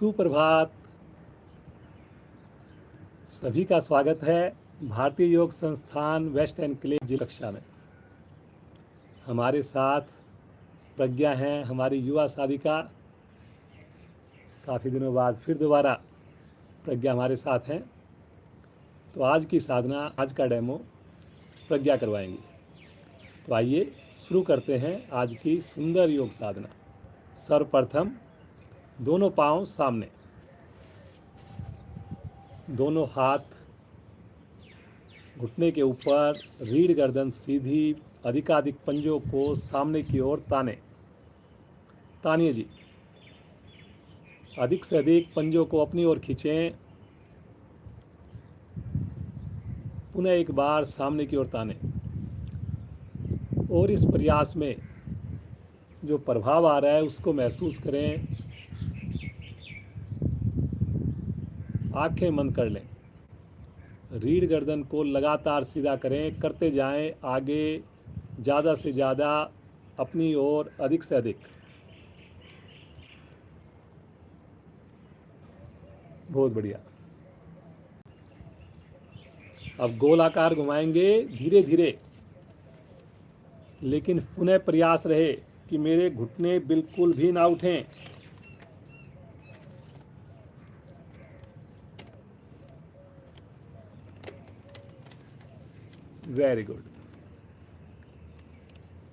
सुप्रभात। सभी का स्वागत है भारतीय योग संस्थान वेस्ट एनक्लेव जी कक्षा में। हमारे साथ प्रज्ञा हैं, हमारी युवा साधिका। काफ़ी दिनों बाद फिर दोबारा प्रज्ञा हमारे साथ हैं। तो आज की साधना, आज का डेमो प्रज्ञा करवाएंगी। तो आइए शुरू करते हैं आज की सुंदर योग साधना। सर्वप्रथम दोनों पांव सामने, दोनों हाथ घुटने के ऊपर, रीढ़ गर्दन सीधी, अधिकाधिक पंजों को सामने की ओर तानिए जी। अधिक से अधिक पंजों को अपनी ओर खींचें। पुनः एक बार सामने की ओर ताने। और इस प्रयास में जो प्रभाव आ रहा है उसको महसूस करें। आंखें बंद कर लें। रीढ़ गर्दन को लगातार सीधा करें, करते जाएं आगे, ज़्यादा से ज़्यादा अपनी ओर, अधिक से अधिक। बहुत बढ़िया। अब गोलाकार घुमाएंगे धीरे धीरे, लेकिन पुनः प्रयास रहे कि मेरे घुटने बिल्कुल भी ना उठें। Very good.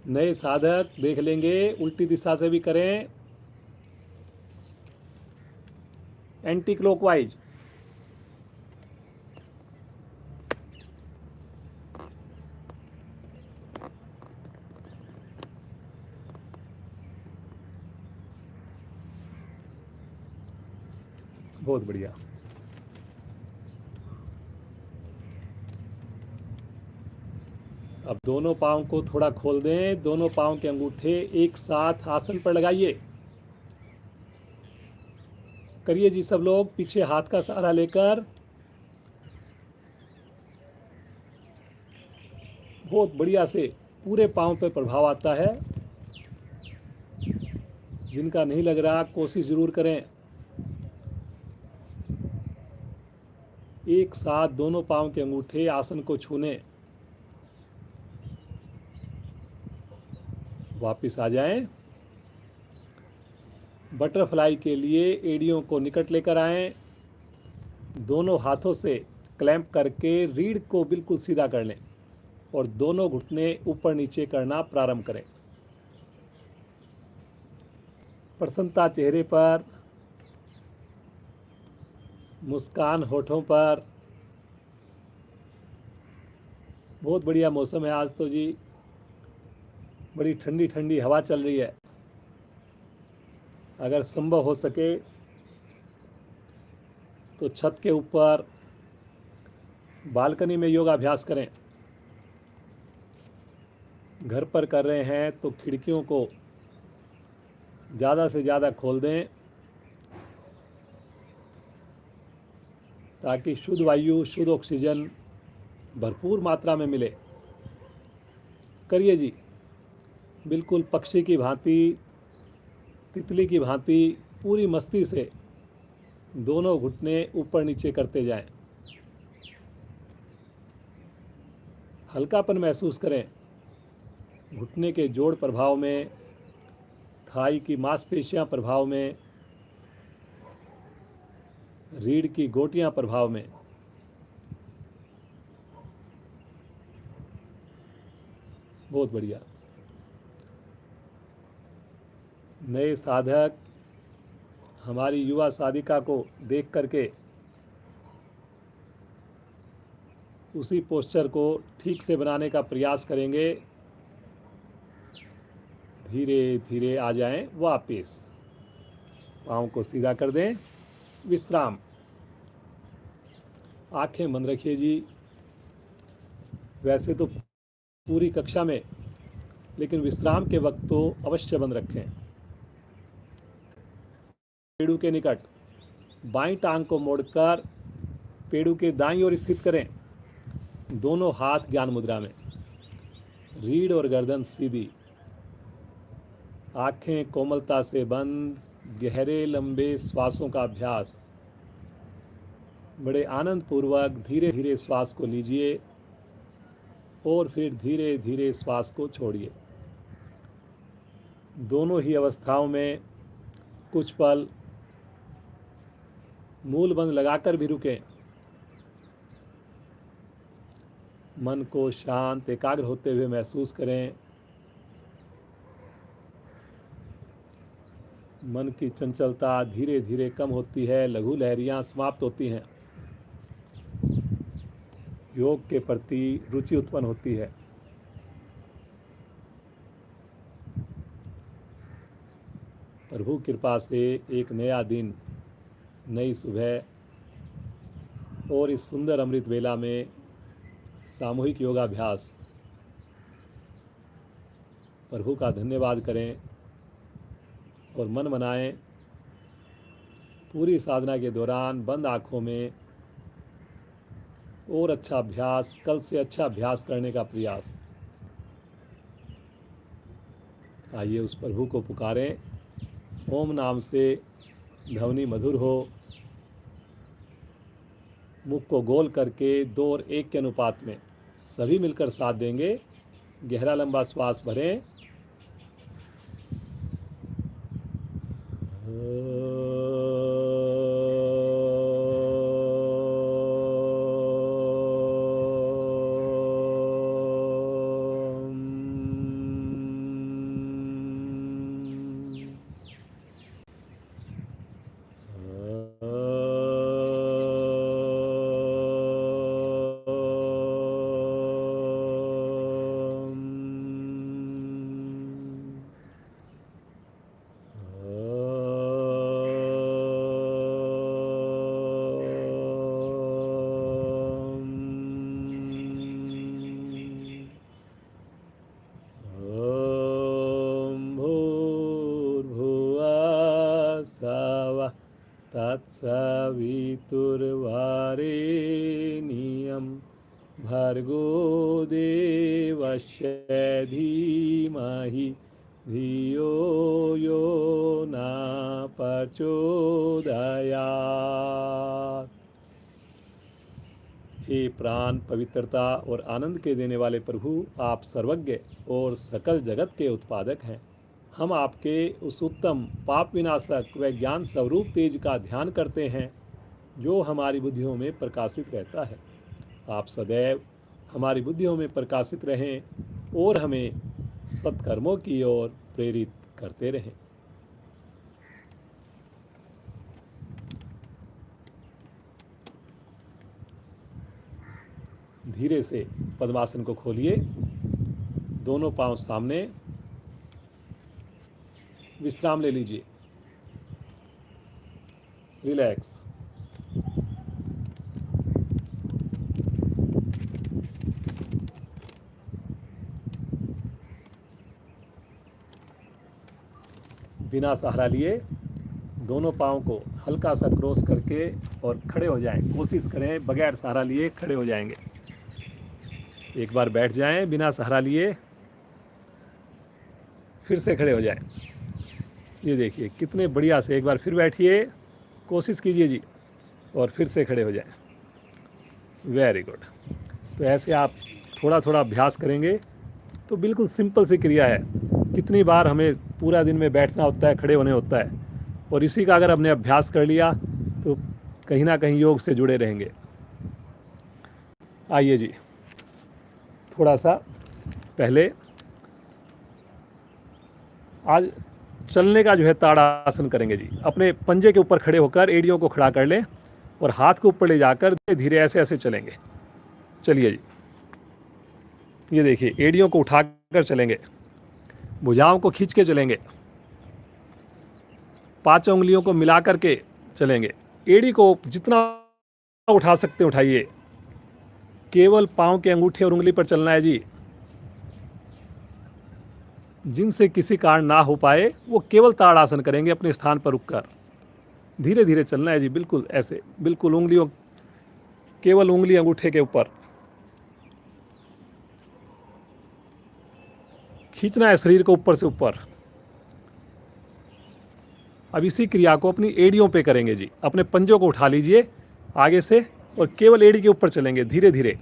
नए साधक देख लेंगे, उल्टी दिशा से भी करें, एंटी क्लॉकवाइज। बहुत बढ़िया। अब दोनों पाँव को थोड़ा खोल दें। दोनों पाँव के अंगूठे एक साथ आसन पर लगाइए। करिए जी सब लोग, पीछे हाथ का सहारा लेकर। बहुत बढ़िया से पूरे पाँव पर प्रभाव आता है। जिनका नहीं लग रहा, कोशिश जरूर करें। एक साथ दोनों पाँव के अंगूठे आसन को छूने। वापिस आ जाएं। बटरफ्लाई के लिए एड़ियों को निकट लेकर आएं। दोनों हाथों से क्लैंप करके रीढ़ को बिल्कुल सीधा कर लें और दोनों घुटने ऊपर नीचे करना प्रारंभ करें। प्रसन्नता चेहरे पर, मुस्कान होठों पर। बहुत बढ़िया मौसम है आज तो जी। बड़ी ठंडी ठंडी हवा चल रही है। अगर संभव हो सके तो छत के ऊपर, बालकनी में योगाभ्यास करें। घर पर कर रहे हैं तो खिड़कियों को ज़्यादा से ज़्यादा खोल दें ताकि शुद्ध वायु, शुद्ध ऑक्सीजन भरपूर मात्रा में मिले। करिए जी, बिल्कुल पक्षी की भांति, तितली की भांति पूरी मस्ती से दोनों घुटने ऊपर नीचे करते जाएं। हल्कापन महसूस करें घुटने के जोड़ प्रभाव में, थाई की मांसपेशियां प्रभाव में, रीढ़ की गोटियां प्रभाव में। बहुत बढ़िया। नए साधक हमारी युवा साधिका को देख करके उसी पोस्चर को ठीक से बनाने का प्रयास करेंगे। धीरे धीरे आ जाएं वापस। पाँव को सीधा कर दें। विश्राम। आंखें बंद रखिए जी। वैसे तो पूरी कक्षा में, लेकिन विश्राम के वक्त तो अवश्य बंद रखें। पेड़ू के निकट बाईं टांग को मोड़कर पेड़ू के दाईं ओर स्थित करें। दोनों हाथ ज्ञान मुद्रा में, रीढ़ और गर्दन सीधी, आंखें कोमलता से बंद। गहरे लंबे श्वासों का अभ्यास। बड़े आनंद पूर्वक धीरे धीरे श्वास को लीजिए और फिर धीरे धीरे श्वास को छोड़िए। दोनों ही अवस्थाओं में कुछ पल मूल बंद लगाकर भी रुकें। मन को शांत एकाग्र होते हुए महसूस करें। मन की चंचलता धीरे धीरे कम होती है, लघु लहरियां समाप्त होती हैं, योग के प्रति रुचि उत्पन्न होती है। प्रभु कृपा से एक नया दिन, नई सुबह और इस सुंदर अमृत वेला में सामूहिक योगाभ्यास। प्रभु का धन्यवाद करें और मन मनाएं। पूरी साधना के दौरान बंद आँखों में और अच्छा अभ्यास, कल से अच्छा अभ्यास करने का प्रयास। आइए उस प्रभु को पुकारें। ओम नाम से ध्वनि मधुर हो। मुख को गोल करके 2 और 1 के अनुपात में सभी मिलकर साथ देंगे। गहरा लंबा श्वास भरें। तत्सवितुर्वरेण्यं भर्गो देवस्य धीमहि धियो यो न प्रचोदयात्। हे प्राण पवित्रता और आनंद के देने वाले प्रभु, आप सर्वज्ञ और सकल जगत के उत्पादक हैं। हम आपके उस उत्तम पाप विनाशक व ज्ञान स्वरूप तेज का ध्यान करते हैं जो हमारी बुद्धियों में प्रकाशित रहता है। आप सदैव हमारी बुद्धियों में प्रकाशित रहें और हमें सत्कर्मों की ओर प्रेरित करते रहें। धीरे से पद्मासन को खोलिए। दोनों पांव सामने, विश्राम ले लीजिए। रिलैक्स। बिना सहारा लिए दोनों पाँव को हल्का सा क्रॉस करके और खड़े हो जाएं। कोशिश करें बगैर सहारा लिए खड़े हो जाएंगे। एक बार बैठ जाएं बिना सहारा लिए, फिर से खड़े हो जाएं। ये देखिए कितने बढ़िया से। एक बार फिर बैठिए, कोशिश कीजिए जी, और फिर से खड़े हो जाएं। Very good. तो ऐसे आप थोड़ा थोड़ा अभ्यास करेंगे तो बिल्कुल सिंपल सी क्रिया है। कितनी बार हमें पूरा दिन में बैठना होता है, खड़े होने होता है, और इसी का अगर हमने अभ्यास कर लिया तो कहीं ना कहीं योग से जुड़े रहेंगे। आइए जी, थोड़ा सा पहले आज चलने का जो है ताड़ासन करेंगे जी। अपने पंजे के ऊपर खड़े होकर एड़ियों को खड़ा कर लें और हाथ को ऊपर ले जाकर धीरे ऐसे ऐसे चलेंगे। चलिए जी, ये देखिए एड़ियों को उठाकर चलेंगे, भुजाओं को खींच के चलेंगे, 5 उंगलियों को मिला करके चलेंगे। एड़ी को जितना उठा सकते उठाइए। केवल पाँव के अंगूठे और उंगली पर चलना है जी। जिनसे किसी कारण ना हो पाए वो केवल ताड़ासन करेंगे अपने स्थान पर रुककर। धीरे धीरे चलना है जी, बिल्कुल ऐसे, बिल्कुल उंगलियों, केवल उंगली अंगूठे के ऊपर खींचना है शरीर को ऊपर से ऊपर। अब इसी क्रिया को अपनी एड़ियों पे करेंगे जी। अपने पंजों को उठा लीजिए आगे से और केवल एड़ी के ऊपर चलेंगे धीरे धीरे।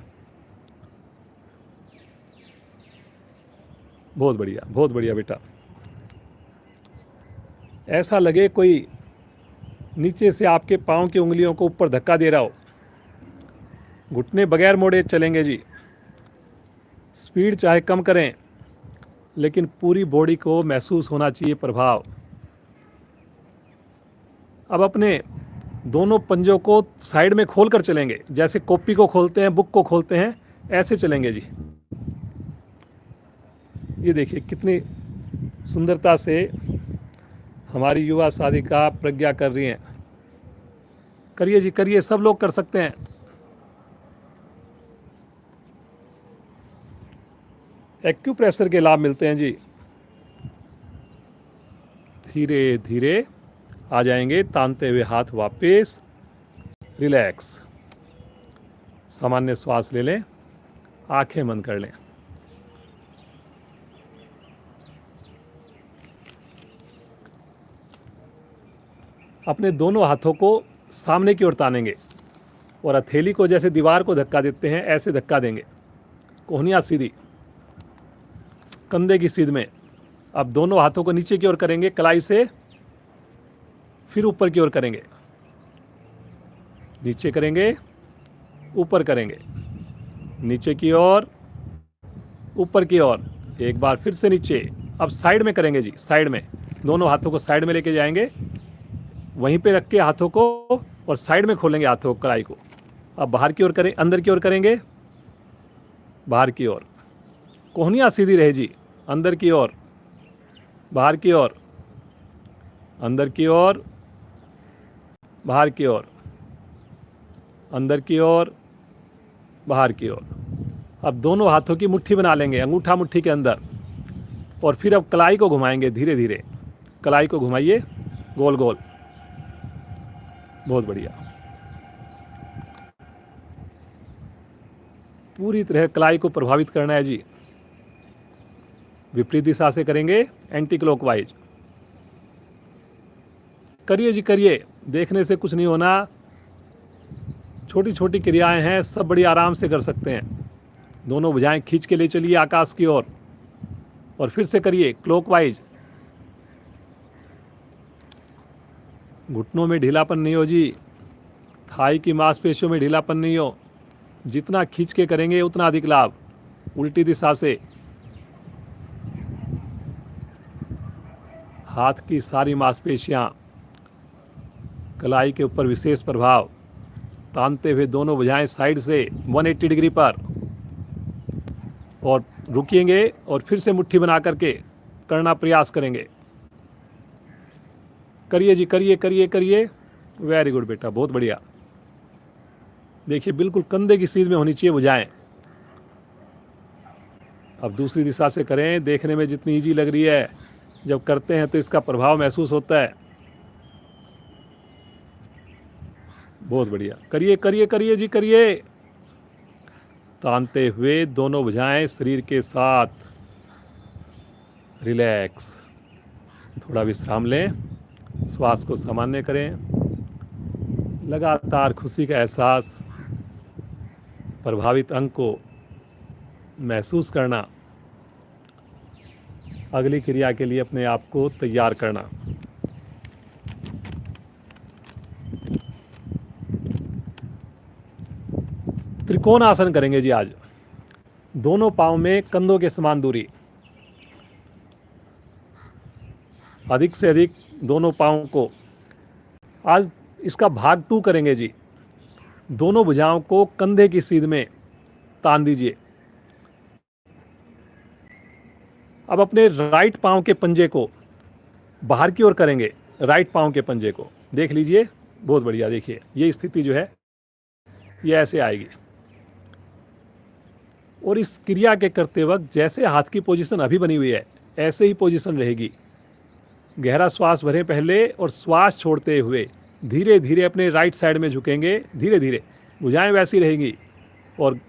बहुत बढ़िया बेटा। ऐसा लगे कोई नीचे से आपके पाँव की उंगलियों को ऊपर धक्का दे रहा हो। घुटने बगैर मोड़े चलेंगे जी। स्पीड चाहे कम करें लेकिन पूरी बॉडी को महसूस होना चाहिए प्रभाव। अब अपने दोनों पंजों को साइड में खोल कर चलेंगे, जैसे कॉपी को खोलते हैं, बुक को खोलते हैं, ऐसे चलेंगे जी। ये देखिए कितनी सुंदरता से हमारी युवा साधिका प्रज्ञा कर रही हैं। करिए जी करिए, सब लोग कर सकते हैं। एक्यूप्रेशर के लाभ मिलते हैं जी। धीरे धीरे आ जाएंगे, तानते हुए हाथ वापस, रिलैक्स। सामान्य श्वास ले लें, आंखें बंद कर लें। अपने दोनों हाथों को सामने की ओर तानेंगे और हथेली को जैसे दीवार को धक्का देते हैं ऐसे धक्का देंगे। कोहनियाँ सीधी, कंधे की सीध में। अब दोनों हाथों को नीचे की ओर करेंगे कलाई से, फिर ऊपर की ओर करेंगे। नीचे करेंगे, ऊपर करेंगे, नीचे की ओर, ऊपर की ओर। एक बार फिर से नीचे। अब साइड में करेंगे जी, साइड में। दोनों हाथों को साइड में लेके जाएंगे, वहीं पे रख के हाथों को, और साइड में खोलेंगे हाथों को, कलाई को। अब बाहर की ओर करें, अंदर की ओर करेंगे, बाहर की ओर। कोहनियाँ सीधी रहे जी। अंदर की ओर, बाहर की ओर, अंदर की ओर, बाहर की ओर, अंदर की ओर, बाहर की ओर। अब दोनों हाथों की मुट्ठी बना लेंगे, अंगूठा मुट्ठी के अंदर, और फिर अब कलाई को घुमाएंगे धीरे धीरे। कलाई को घुमाइए गोल गोल। बहुत बढ़िया। पूरी तरह कलाई को प्रभावित करना है जी। विपरीत दिशा से करेंगे, एंटी क्लॉकवाइज। करिए जी करिए, देखने से कुछ नहीं होना। छोटी छोटी क्रियाएं हैं, सब बड़ी आराम से कर सकते हैं। दोनों भुजाएं खींच के ले चलिए आकाश की ओर, और फिर से करिए क्लॉकवाइज। घुटनों में ढीलापन नहीं हो जी, थाई की मांसपेशियों में ढीलापन नहीं हो। जितना खींच के करेंगे उतना अधिक लाभ। उल्टी दिशा से हाथ की सारी मांसपेशियां, कलाई के ऊपर विशेष प्रभाव। तानते हुए दोनों भुजाएं साइड से 180 डिग्री पर, और रुकेंगे और फिर से मुट्ठी बना करके करना प्रयास करेंगे। करिए जी करिए करिए करिए। वेरी गुड बेटा, बहुत बढ़िया। देखिए बिल्कुल कंधे की सीध में होनी चाहिए भुजाएं। अब दूसरी दिशा से करें। देखने में जितनी ईजी लग रही है, जब करते हैं तो इसका प्रभाव महसूस होता है। बहुत बढ़िया। करिए करिए करिए जी करिए। तानते हुए दोनों भुजाएं शरीर के साथ, रिलैक्स। थोड़ा विश्राम लें, श्वास को सामान्य करें। लगातार खुशी का एहसास, प्रभावित अंग को महसूस करना, अगली क्रिया के लिए अपने आप को तैयार करना। त्रिकोण आसन करेंगे जी आज। दोनों पांव में कंधों के समान दूरी, अधिक से अधिक दोनों पांव को। आज इसका भाग 2 करेंगे जी। दोनों भुजाओं को कंधे की सीध में तान दीजिए। अब अपने राइट पांव के पंजे को बाहर की ओर करेंगे, राइट पांव के पंजे को। देख लीजिए, बहुत बढ़िया। देखिए ये स्थिति जो है ये ऐसे आएगी, और इस क्रिया के करते वक्त जैसे हाथ की पोजीशन अभी बनी हुई है ऐसे ही पोजीशन रहेगी। गहरा श्वास भरें पहले, और श्वास छोड़ते हुए धीरे धीरे अपने राइट साइड में झुकेंगे। धीरे धीरे भुजाएं वैसी रहेंगी, और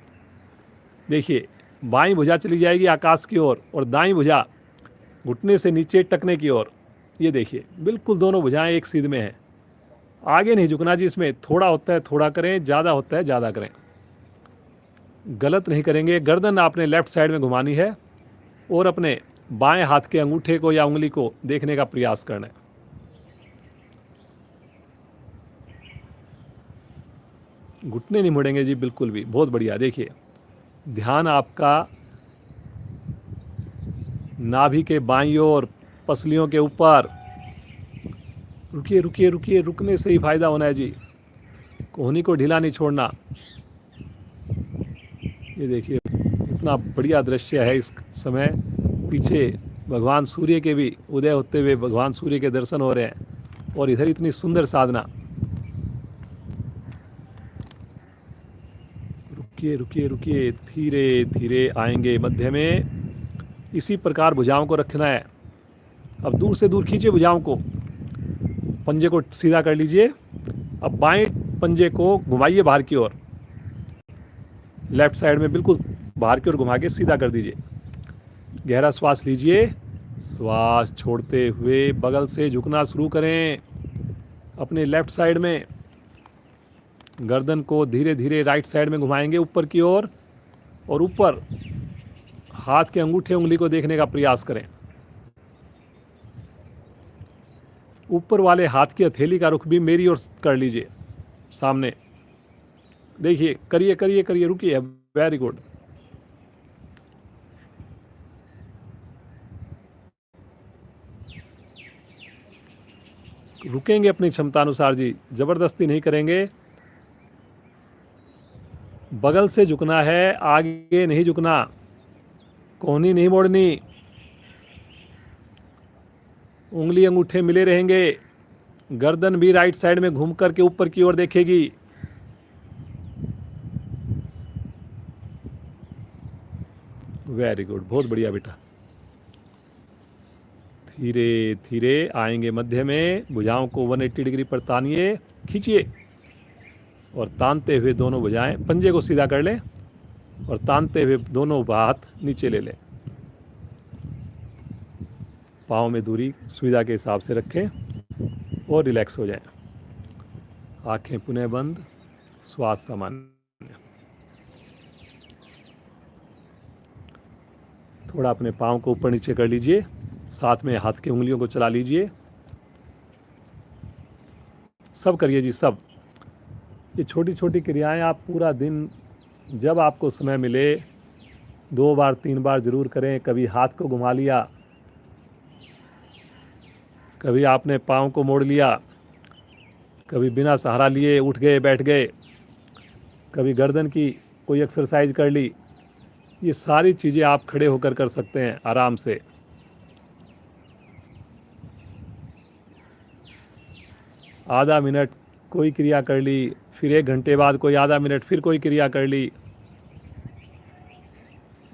देखिए बाईं भुजा चली जाएगी आकाश की ओर, और दाईं भुजा घुटने से नीचे टखने की ओर। ये देखिए बिल्कुल दोनों भुजाएं एक सीध में हैं। आगे नहीं झुकना जी, इसमें थोड़ा होता है थोड़ा करें, ज़्यादा होता है ज़्यादा करें। गलत नहीं करेंगे। गर्दन आपने लेफ्ट साइड में घुमानी है और अपने बाएं हाथ के अंगूठे को या उंगली को देखने का प्रयास करना है। घुटने नहीं मुड़ेंगे जी बिल्कुल भी। बहुत बढ़िया। देखिए ध्यान आपका नाभि के बाईं ओर, पसलियों के ऊपर। रुकिए रुकिए रुकिए, रुकने से ही फायदा होना है जी। कोहनी को ढीला नहीं छोड़ना। ये देखिए इतना बढ़िया दृश्य है इस समय। पीछे भगवान सूर्य के भी उदय होते हुए भगवान सूर्य के दर्शन हो रहे हैं और इधर इतनी सुंदर साधना। रुकिए रुकिए रुकिए, धीरे धीरे आएंगे मध्य में। इसी प्रकार भुजाओं को रखना है। अब दूर से दूर खींचिए भुजाओं को, पंजे को सीधा कर लीजिए। अब बाएं पंजे को घुमाइए बाहर की ओर, लेफ्ट साइड में बिल्कुल बाहर की ओर घुमा के सीधा कर दीजिए। गहरा श्वास लीजिए। श्वास छोड़ते हुए बगल से झुकना शुरू करें अपने लेफ्ट साइड में। गर्दन को धीरे धीरे राइट साइड में घुमाएंगे ऊपर की ओर और ऊपर हाथ के अंगूठे उंगली को देखने का प्रयास करें। ऊपर वाले हाथ की हथेली का रुख भी मेरी ओर कर लीजिए सामने। देखिए करिए करिए करिए, रुकिए। Very good. रुकेंगे अपनी क्षमता अनुसार जी, जबरदस्ती नहीं करेंगे। बगल से झुकना है, आगे नहीं झुकना। कोहनी नहीं मोड़नी। उंगली अंगूठे मिले रहेंगे। गर्दन भी राइट साइड में घूम करके ऊपर की ओर देखेगी। वेरी गुड, बहुत बढ़िया बेटा। धीरे धीरे आएंगे मध्य में। भुजाओं को 180 डिग्री पर तानिए, खींचिए और तानते हुए दोनों भुजाएं, पंजे को सीधा कर लें और तानते हुए दोनों हाथ नीचे ले लें। पाँव में दूरी सुविधा के हिसाब से रखें और रिलैक्स हो जाएं। आंखें पुनः बंद, श्वास सामान्य। थोड़ा अपने पाँव को ऊपर नीचे कर लीजिए, साथ में हाथ की उंगलियों को चला लीजिए। सब करिए जी, सब। ये छोटी छोटी क्रियाएं आप पूरा दिन जब आपको समय मिले 2 बार 3 बार ज़रूर करें। कभी हाथ को घुमा लिया, कभी आपने पाँव को मोड़ लिया, कभी बिना सहारा लिए उठ गए बैठ गए, कभी गर्दन की कोई एक्सरसाइज कर ली। ये सारी चीज़ें आप खड़े होकर कर सकते हैं आराम से। आधा मिनट कोई क्रिया कर ली, फिर 1 घंटे बाद कोई आधा मिनट फिर कोई क्रिया कर ली।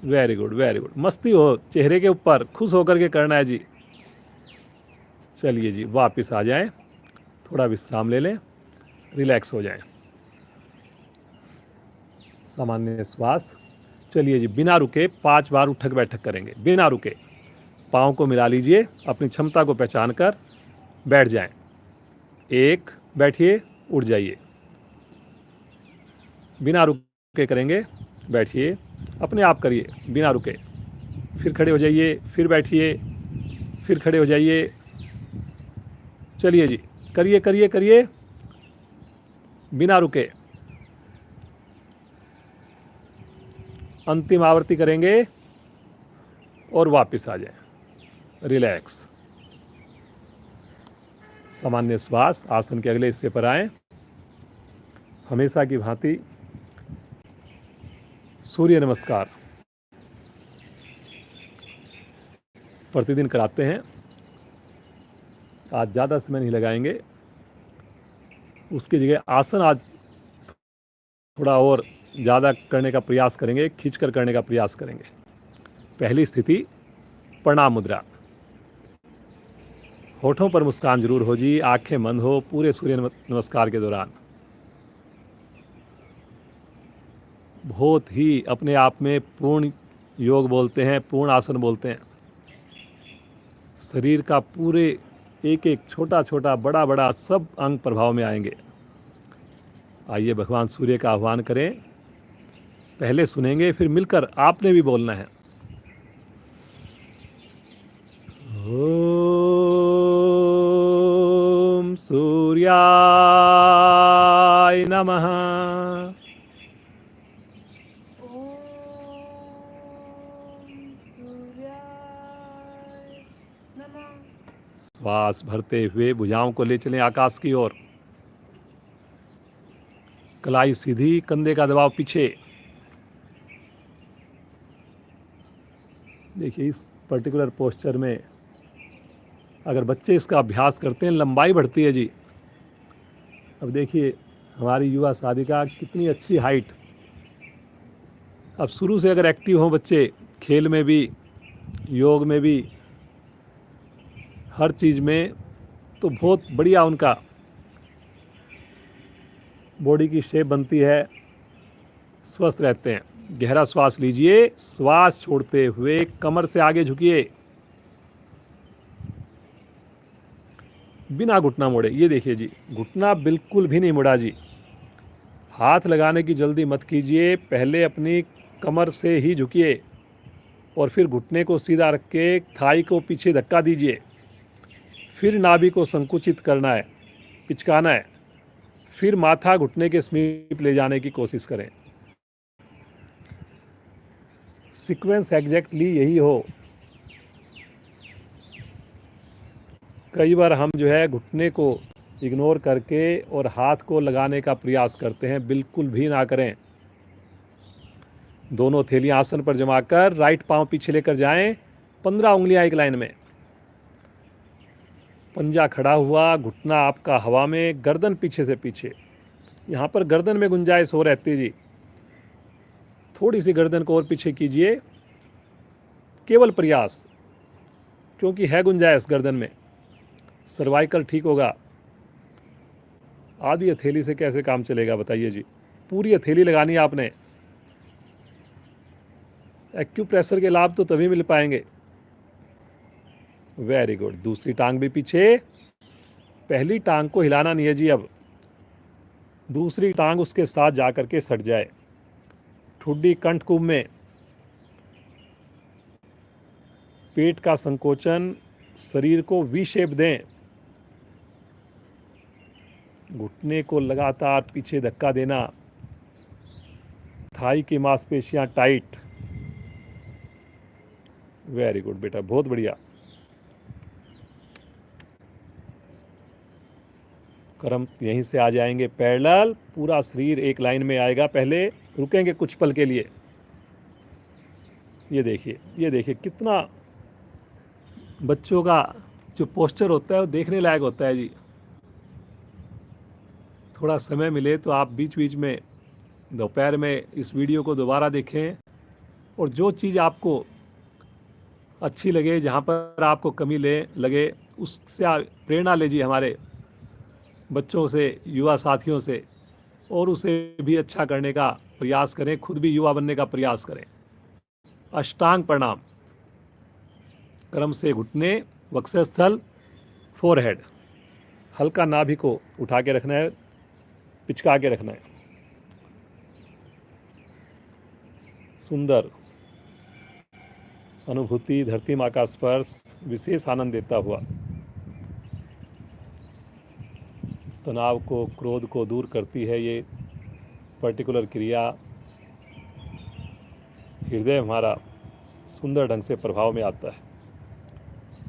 Very good very good. मस्ती हो चेहरे के ऊपर, खुश होकर के करना है जी। चलिए जी, वापस आ जाएं, थोड़ा विश्राम ले लें, रिलैक्स हो जाएं। सामान्य श्वास। चलिए जी, बिना रुके 5 बार उठक बैठक करेंगे, बिना रुके। पाँव को मिला लीजिए, अपनी क्षमता को पहचान कर बैठ जाएं। 1, बैठिए, उठ जाइए। बिना रुके करेंगे, बैठिए, अपने आप करिए बिना रुके। फिर खड़े हो जाइए, फिर बैठिए, फिर खड़े हो जाइए। चलिए जी, करिए करिए करिए बिना रुके। अंतिम आवृत्ति करेंगे और वापस आ जाएं। रिलैक्स। सामान्य श्वास। आसन के अगले हिस्से पर आएं। हमेशा की भांति सूर्य नमस्कार प्रतिदिन कराते हैं। आज ज़्यादा समय नहीं लगाएंगे, उसकी जगह आसन आज थोड़ा और ज़्यादा करने का प्रयास करेंगे, खींचकर करने का प्रयास करेंगे। पहली स्थिति प्रणाम मुद्रा। होठों पर मुस्कान जरूर हो जी, आंखें बंद हो पूरे सूर्य नमस्कार के दौरान। बहुत ही अपने आप में पूर्ण योग बोलते हैं, पूर्ण आसन बोलते हैं। शरीर का पूरे एक एक छोटा छोटा बड़ा बड़ा सब अंग प्रभाव में आएंगे। आइए भगवान सूर्य का आह्वान करें। पहले सुनेंगे, फिर मिलकर आपने भी बोलना है। ओम सूर्याय नमः। श्वास भरते हुए भुजाओं को ले चलें आकाश की ओर। कलाई सीधी, कंधे का दबाव पीछे। देखिए इस पर्टिकुलर पोस्चर में अगर बच्चे इसका अभ्यास करते हैं लंबाई बढ़ती है जी। अब देखिए हमारी युवा साधिका कितनी अच्छी हाइट। अब शुरू से अगर एक्टिव हों बच्चे, खेल में भी, योग में भी, हर चीज़ में, तो बहुत बढ़िया उनका बॉडी की शेप बनती है, स्वस्थ रहते हैं। गहरा श्वास लीजिए, श्वास छोड़ते हुए कमर से आगे झुकिए, बिना घुटना मोड़े। ये देखिए जी, घुटना बिल्कुल भी नहीं मुड़ा जी। हाथ लगाने की जल्दी मत कीजिए, पहले अपनी कमर से ही झुकिए और फिर घुटने को सीधा रख के थाई को पीछे धक्का दीजिए। फिर नाभि को संकुचित करना है, पिचकाना है, फिर माथा घुटने के समीप ले जाने की कोशिश करें। सीक्वेंस एग्जैक्टली यही हो। कई बार हम जो है घुटने को इग्नोर करके और हाथ को लगाने का प्रयास करते हैं, बिल्कुल भी ना करें। दोनों थैलियां आसन पर जमा कर राइट पांव पीछे लेकर जाएं, 15 उंगलियां एक लाइन में। पंजा खड़ा हुआ, घुटना आपका हवा में, गर्दन पीछे से पीछे। यहाँ पर गर्दन में गुंजाइश हो रहती है जी, थोड़ी सी गर्दन को और पीछे कीजिए, केवल प्रयास, क्योंकि है गुंजाइश गर्दन में। सर्वाइकल ठीक होगा। आधी हथेली से कैसे काम चलेगा बताइए जी, पूरी हथेली लगानी है आपने। एक्यूप्रेशर के लाभ तो तभी मिल पाएंगे। Very good. दूसरी टांग भी पीछे, पहली टांग को हिलाना नहीं है जी। अब दूसरी टांग उसके साथ जाकर के सट जाए। ठुड्डी कंठ कुंभ में, पेट का संकोचन, शरीर को वी शेप दें। घुटने को लगातार पीछे धक्का देना, थाई की मांसपेशियां टाइट। वेरी गुड बेटा, बहुत बढ़िया। कर्म यहीं से आ जाएंगे पैरेलल, पूरा शरीर एक लाइन में आएगा। पहले रुकेंगे कुछ पल के लिए। ये देखिए कितना बच्चों का जो पोस्चर होता है वो देखने लायक होता है जी। थोड़ा समय मिले तो आप बीच बीच में दोपहर में इस वीडियो को दोबारा देखें और जो चीज़ आपको अच्छी लगे, जहाँ पर आपको कमी लगे, उससे प्रेरणा लीजिए हमारे बच्चों से, युवा साथियों से, और उसे भी अच्छा करने का प्रयास करें, खुद भी युवा बनने का प्रयास करें। अष्टांग प्रणाम। क्रम से घुटने, वक्षस्थल, फोरहेड, हल्का नाभि को उठा के रखना है, पिचका के रखना है। सुंदर अनुभूति, धरती माँ का स्पर्श विशेष आनंद देता हुआ तनाव को, क्रोध को दूर करती है ये पर्टिकुलर क्रिया। हृदय हमारा सुंदर ढंग से प्रभाव में आता है।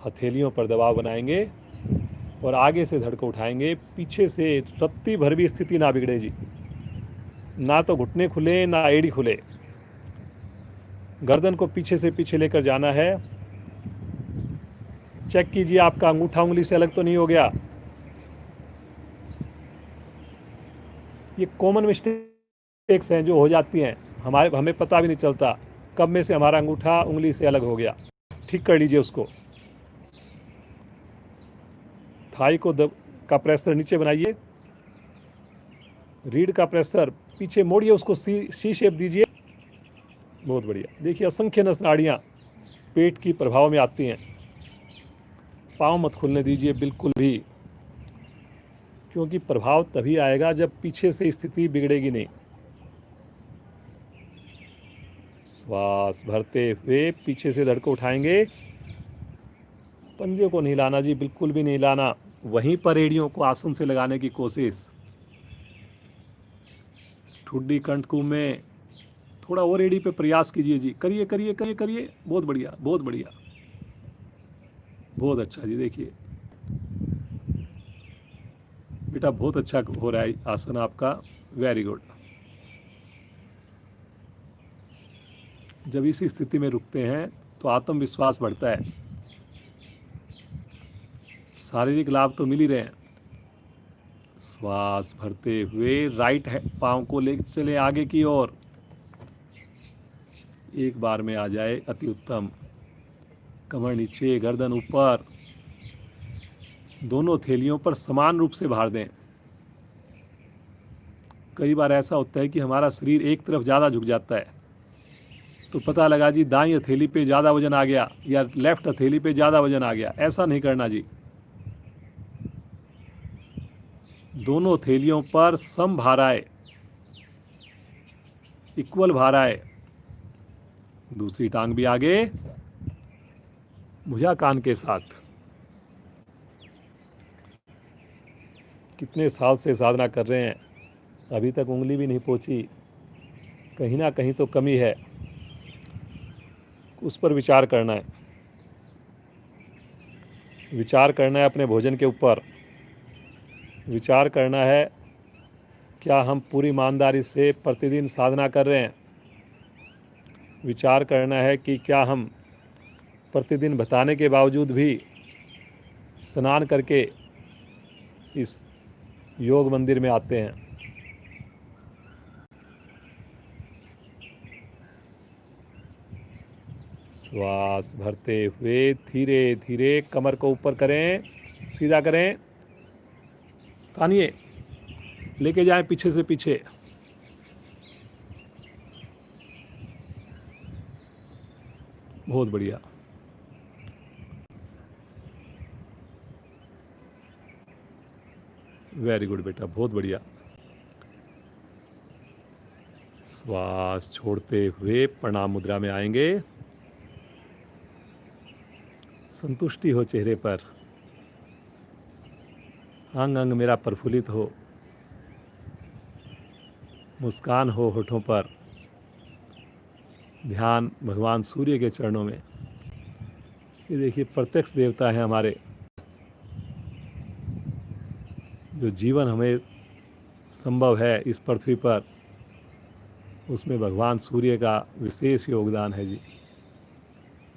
हथेलियों पर दबाव बनाएंगे और आगे से धड़ को उठाएंगे, पीछे से रत्ती भर भी स्थिति ना बिगड़े जी। ना तो घुटने खुले ना एड़ी खुले। गर्दन को पीछे से पीछे लेकर जाना है। चेक कीजिए आपका अंगूठा उंगली से अलग तो नहीं हो गया। ये कॉमन मिस्टेक्स हैं जो हो जाती हैं, हमें पता भी नहीं चलता कब में से हमारा अंगूठा उंगली से अलग हो गया। ठीक कर लीजिए उसको। थाई को का प्रेशर नीचे बनाइए, रीढ़ का प्रेशर पीछे मोड़िए, उसको सी शेप दीजिए। बहुत बढ़िया। देखिए असंख्य नस नाड़ियाँ पेट की प्रभाव में आती हैं। पाँव मत खुलने दीजिए बिल्कुल भी, क्योंकि प्रभाव तभी आएगा जब पीछे से स्थिति बिगड़ेगी नहीं। श्वास भरते हुए पीछे से धड़ को उठाएंगे, पंजे को नहीं हिलाना जी, बिल्कुल भी नहीं हिलाना। वहीं पर एड़ियों को आसन से लगाने की कोशिश। ठुड्डी कंठकूप में थोड़ा और एड़ी पे प्रयास कीजिए जी, करिए करिए करिए करिए, बहुत बढ़िया बहुत बढ़िया, बहुत अच्छा जी। देखिए बेटा बहुत अच्छा हो रहा है आसन आपका, वेरी गुड। जब इसी स्थिति में रुकते हैं तो आत्मविश्वास बढ़ता है, शारीरिक लाभ तो मिल ही रहे हैं। श्वास भरते हुए राइट पाँव को ले चले आगे की ओर, एक बार में आ जाए अति उत्तम। कमर नीचे, गर्दन ऊपर, दोनों थैलियों पर समान रूप से भार दें। कई बार ऐसा होता है कि हमारा शरीर एक तरफ ज़्यादा झुक जाता है, तो पता लगा जी दाईं हथेली पे ज़्यादा वजन आ गया या लेफ्ट हथेली पे ज़्यादा वजन आ गया। ऐसा नहीं करना जी, दोनों थैलियों पर सम भार आए, इक्वल भार आए। दूसरी टांग भी आगे, भुजा कान के साथ। कितने साल से साधना कर रहे हैं, अभी तक उंगली भी नहीं पहुंची, कहीं ना कहीं तो कमी है, उस पर विचार करना है। विचार करना है अपने भोजन के ऊपर, विचार करना है क्या हम पूरी ईमानदारी से प्रतिदिन साधना कर रहे हैं। विचार करना है कि क्या हम प्रतिदिन बताने के बावजूद भी स्नान करके इस योग मंदिर में आते हैं। श्वास भरते हुए धीरे धीरे कमर को ऊपर करें, सीधा करें, तानिए, लेके जाएं पीछे से पीछे। बहुत बढ़िया, वेरी गुड बेटा, बहुत बढ़िया। श्वास छोड़ते हुए प्रणाम मुद्रा में आएंगे। संतुष्टि हो चेहरे पर, अंग अंग मेरा प्रफुल्लित हो, मुस्कान हो होठों पर। ध्यान भगवान सूर्य के चरणों में। ये देखिए प्रत्यक्ष देवता है हमारे, जो जीवन हमें संभव है इस पृथ्वी पर, उसमें भगवान सूर्य का विशेष योगदान है जी।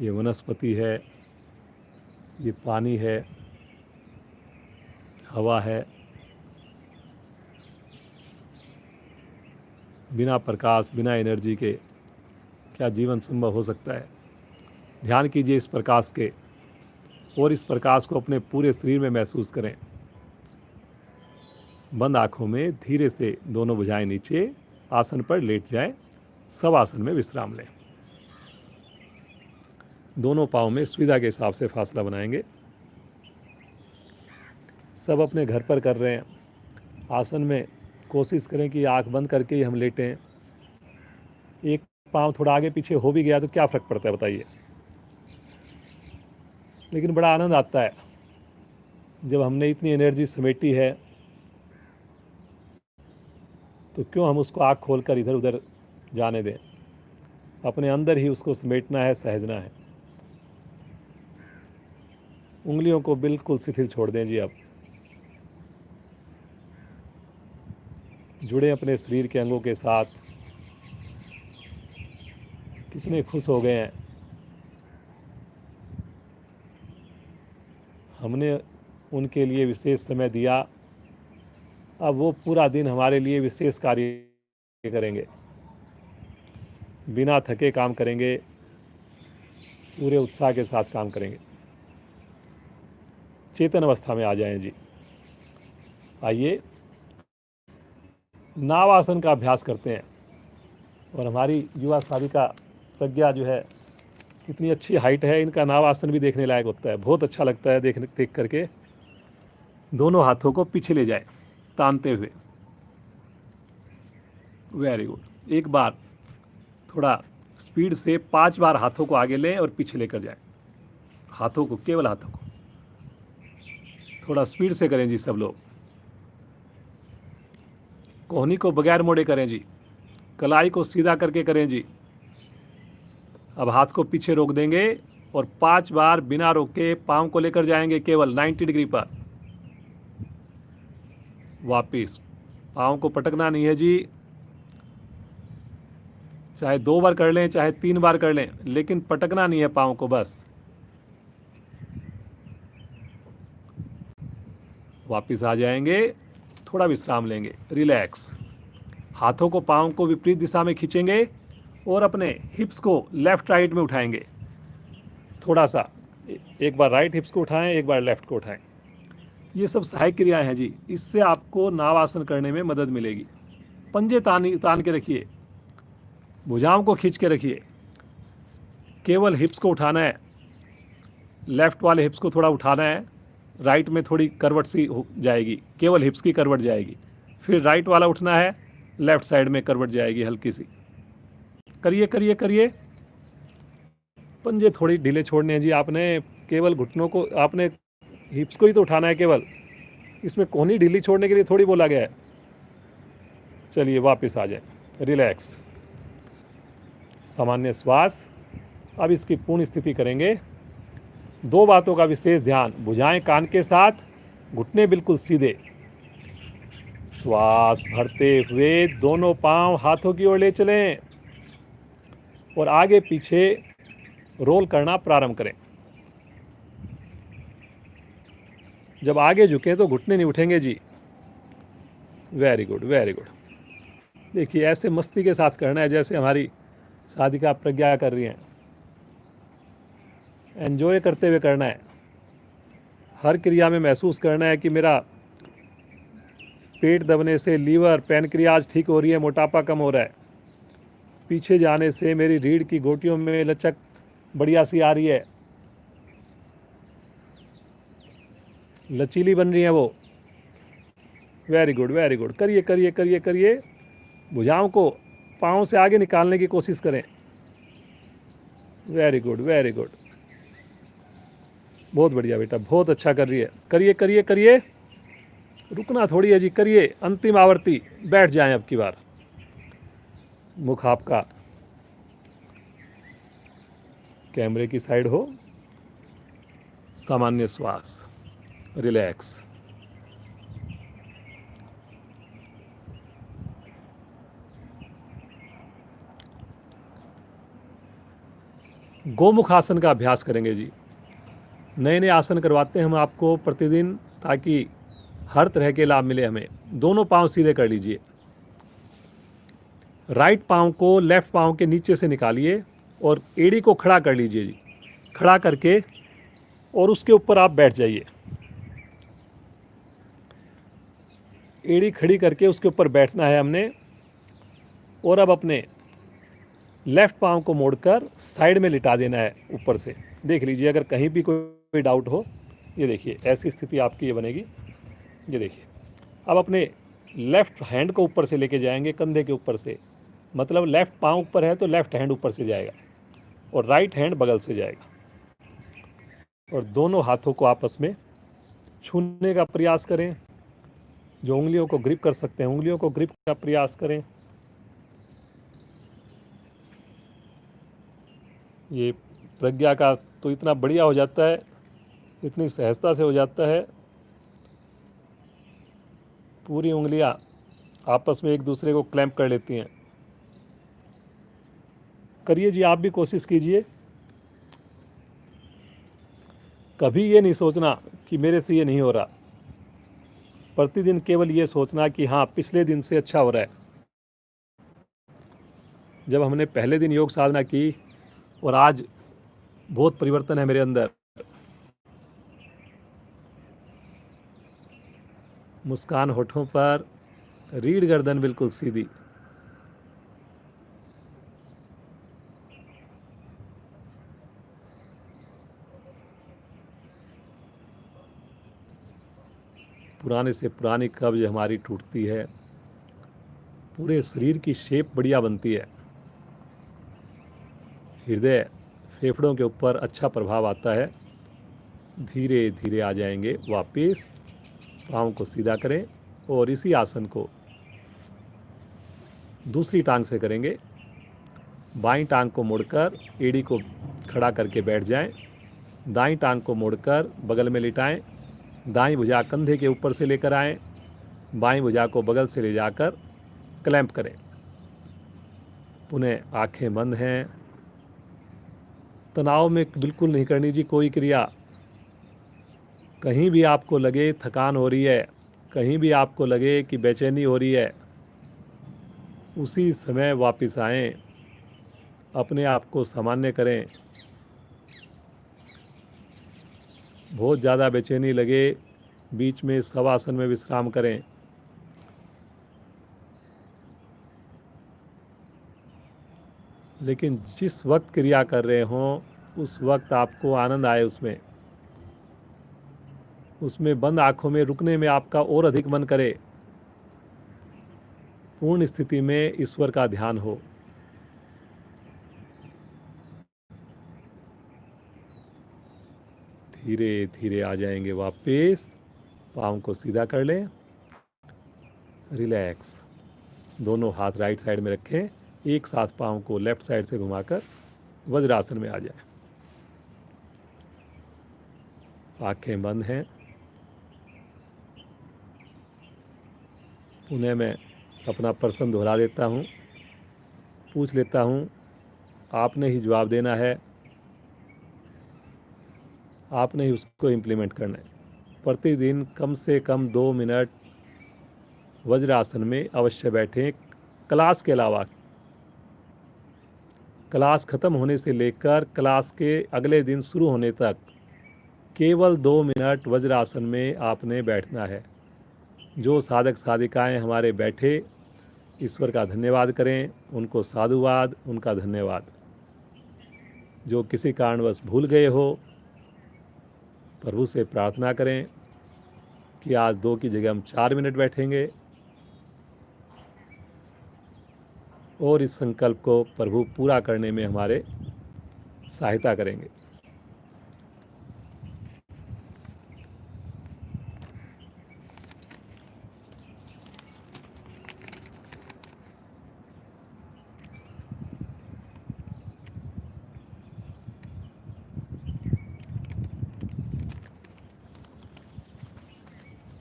ये वनस्पति है, ये पानी है, हवा है। बिना प्रकाश, बिना एनर्जी के क्या जीवन संभव हो सकता है। ध्यान कीजिए इस प्रकाश के, और इस प्रकाश को अपने पूरे शरीर में महसूस करें। बंद आँखों में धीरे से दोनों भुजाएं नीचे, आसन पर लेट जाएं, सब आसन में विश्राम लें। दोनों पाँव में सुविधा के हिसाब से फासला बनाएंगे। सब अपने घर पर कर रहे हैं। आसन में कोशिश करें कि आँख बंद करके ही हम लेटें। एक पाँव थोड़ा आगे पीछे हो भी गया तो क्या फ़र्क पड़ता है बताइए, लेकिन बड़ा आनंद आता है जब हमने इतनी एनर्जी समेटी है, तो क्यों हम उसको आँख खोलकर इधर उधर जाने दें। अपने अंदर ही उसको समेटना है, सहजना है। उंगलियों को बिल्कुल शिथिल छोड़ दें जी। अब जुड़े अपने शरीर के अंगों के साथ। कितने खुश हो गए हैं, हमने उनके लिए विशेष समय दिया। अब वो पूरा दिन हमारे लिए विशेष कार्य करेंगे, बिना थके काम करेंगे, पूरे उत्साह के साथ काम करेंगे। चेतन अवस्था में आ जाएं जी। आइए नावासन का अभ्यास करते हैं, और हमारी युवा साधिका प्रज्ञा जो है कितनी अच्छी हाइट है। इनका नाव आसन भी देखने लायक होता है, बहुत अच्छा लगता है देख करके। दोनों हाथों को पीछे ले जाए तानते हुए। Very good. एक बार थोड़ा स्पीड से 5 बार हाथों को आगे लें और पीछे लेकर जाएं। हाथों को, केवल हाथों को। थोड़ा स्पीड से करें जी सब लोग। कोहनी को बगैर मोड़े करें जी। कलाई को सीधा करके करें जी। अब हाथ को पीछे रोक देंगे और 5 बार बिना रोके पाँव को लेकर जाएंगे केवल 90 डिग्री पर। वापिस। पाँव को पटकना नहीं है जी। चाहे 2 बार कर लें, चाहे 3 बार कर लें, लेकिन पटकना नहीं है पाँव को बस। वापिस आ जाएंगे, थोड़ा विश्राम लेंगे, रिलैक्स। हाथों को, पाँव को विपरीत दिशा में खींचेंगे और अपने हिप्स को लेफ्ट राइट में उठाएंगे। थोड़ा सा, एक बार राइट हिप्स को उठाएं, एक बार लेफ्ट को उठाएं। ये सब सहायक क्रियाएं हैं जी। इससे आपको नाव आसन करने में मदद मिलेगी। पंजे तान के रखिए, भुजाओं को खींच के रखिए। केवल हिप्स को उठाना है, लेफ्ट वाले हिप्स को थोड़ा उठाना है। राइट में थोड़ी करवट सी हो जाएगी, केवल हिप्स की करवट जाएगी। फिर राइट वाला उठना है, लेफ्ट साइड में करवट जाएगी हल्की सी। करिए करिए करिए। पंजे थोड़ी ढीले छोड़ने हैं जी आपने। केवल घुटनों को, आपने हिप्स को ही तो उठाना है केवल। इसमें कोहनी ढीली छोड़ने के लिए थोड़ी बोला गया है। चलिए वापस आ जाए, रिलैक्स, सामान्य श्वास। अब इसकी पूर्ण स्थिति करेंगे। 2 बातों का विशेष ध्यान। भुजाएं कान के साथ, घुटने बिल्कुल सीधे। श्वास भरते हुए दोनों पांव हाथों की ओर ले चलें और आगे पीछे रोल करना प्रारंभ करें। जब आगे झुकें तो घुटने नहीं उठेंगे जी। Very good, very good. देखिए, ऐसे मस्ती के साथ करना है जैसे हमारी साधिका प्रज्ञा कर रही हैं। एंजॉय करते हुए करना है। हर क्रिया में महसूस करना है कि मेरा पेट दबने से लीवर, पैनक्रियाज ठीक हो रही है, मोटापा कम हो रहा है। पीछे जाने से मेरी रीढ़ की गोटियों में लचक बढ़िया सी आ रही है, लचीली बन रही है वो। Very good, very good. करिए करिए करिए करिए। भुजाओं को पाँव से आगे निकालने की कोशिश करें। Very good, very good. बहुत बढ़िया बेटा, बहुत अच्छा कर रही है। करिए करिए करिए। रुकना थोड़ी है जी, करिए। अंतिम आवर्ती, बैठ जाएं अब की बार। मुख आपका कैमरे की साइड हो। सामान्य श्वास, रिलैक्स। गोमुख आसन का अभ्यास करेंगे जी। नए नए आसन करवाते हैं हम आपको प्रतिदिन, ताकि हर तरह के लाभ मिले हमें। दोनों पांव सीधे कर लीजिए। राइट पांव को लेफ्ट पांव के नीचे से निकालिए और एड़ी को खड़ा कर लीजिए जी। खड़ा करके और उसके ऊपर आप बैठ जाइए। एड़ी खड़ी करके उसके ऊपर बैठना है हमने। और अब अपने लेफ्ट पांव को मोड़कर साइड में लिटा देना है ऊपर से। देख लीजिए अगर कहीं भी कोई डाउट हो। ये देखिए, ऐसी स्थिति आपकी ये बनेगी। ये देखिए, अब अपने लेफ्ट हैंड को ऊपर से लेके जाएंगे कंधे के ऊपर से। मतलब लेफ्ट पांव ऊपर है तो लेफ्ट हैंड ऊपर से जाएगा और राइट हैंड बगल से जाएगा। और दोनों हाथों को आपस में छूने का प्रयास करें। जो उंगलियों को ग्रिप कर सकते हैं, उंगलियों को ग्रिप का प्रयास करें। ये प्रज्ञा का तो इतना बढ़िया हो जाता है, इतनी सहजता से हो जाता है। पूरी उंगलियां आपस में एक दूसरे को क्लैंप कर लेती हैं। करिए जी, आप भी कोशिश कीजिए। कभी ये नहीं सोचना कि मेरे से ये नहीं हो रहा। प्रतिदिन केवल ये सोचना कि हाँ, पिछले दिन से अच्छा हो रहा है। जब हमने पहले दिन योग साधना की और आज बहुत परिवर्तन है मेरे अंदर। मुस्कान होठों पर, रीढ़ गर्दन बिल्कुल सीधी। पुराने से पुरानी कब्ज हमारी टूटती है, पूरे शरीर की शेप बढ़िया बनती है, हृदय फेफड़ों के ऊपर अच्छा प्रभाव आता है। धीरे धीरे आ जाएंगे वापस। पाँव को सीधा करें और इसी आसन को दूसरी टांग से करेंगे। बाईं टांग को मोड़कर एड़ी को खड़ा करके बैठ जाएं। दाईं टांग को मोड़कर बगल में लिटाएं। दाईं भुजा कंधे के ऊपर से लेकर आएं। बाईं भुजा को बगल से ले जाकर क्लैंप करें। पुनः आंखें बंद हैं। तनाव में बिल्कुल नहीं करनी जी कोई क्रिया। कहीं भी आपको लगे थकान हो रही है, कहीं भी आपको लगे कि बेचैनी हो रही है, उसी समय वापस आएं, अपने आप को सामान्य करें। बहुत ज़्यादा बेचैनी लगे, बीच में शवासन में विश्राम करें। लेकिन जिस वक्त क्रिया कर रहे हों उस वक्त आपको आनंद आए, उसमें बंद आँखों में रुकने में आपका और अधिक मन करे। पूर्ण स्थिति में ईश्वर का ध्यान हो। धीरे धीरे आ जाएंगे वापस। पाँव को सीधा कर लें। रिलैक्स। दोनों हाथ राइट साइड में रखें। एक साथ पाँव को लेफ्ट साइड से घुमाकर वज्रासन में आ जाए। आंखें बंद हैं। पुनः मैं अपना प्रश्न दोहरा देता हूँ, पूछ लेता हूँ, आपने ही जवाब देना है, आपने ही उसको इम्प्लीमेंट करना है। प्रतिदिन कम से कम 2 मिनट वज्रासन में अवश्य बैठें। क्लास के अलावा, क्लास ख़त्म होने से लेकर क्लास के अगले दिन शुरू होने तक केवल 2 मिनट वज्रासन में आपने बैठना है। जो साधक साधिकाएं हमारे बैठे, ईश्वर का धन्यवाद करें, उनको साधुवाद, उनका धन्यवाद। जो किसी कारणवश भूल गए हो, प्रभु से प्रार्थना करें कि आज 2 की जगह हम 4 मिनट बैठेंगे और इस संकल्प को प्रभु पूरा करने में हमारे सहायता करेंगे।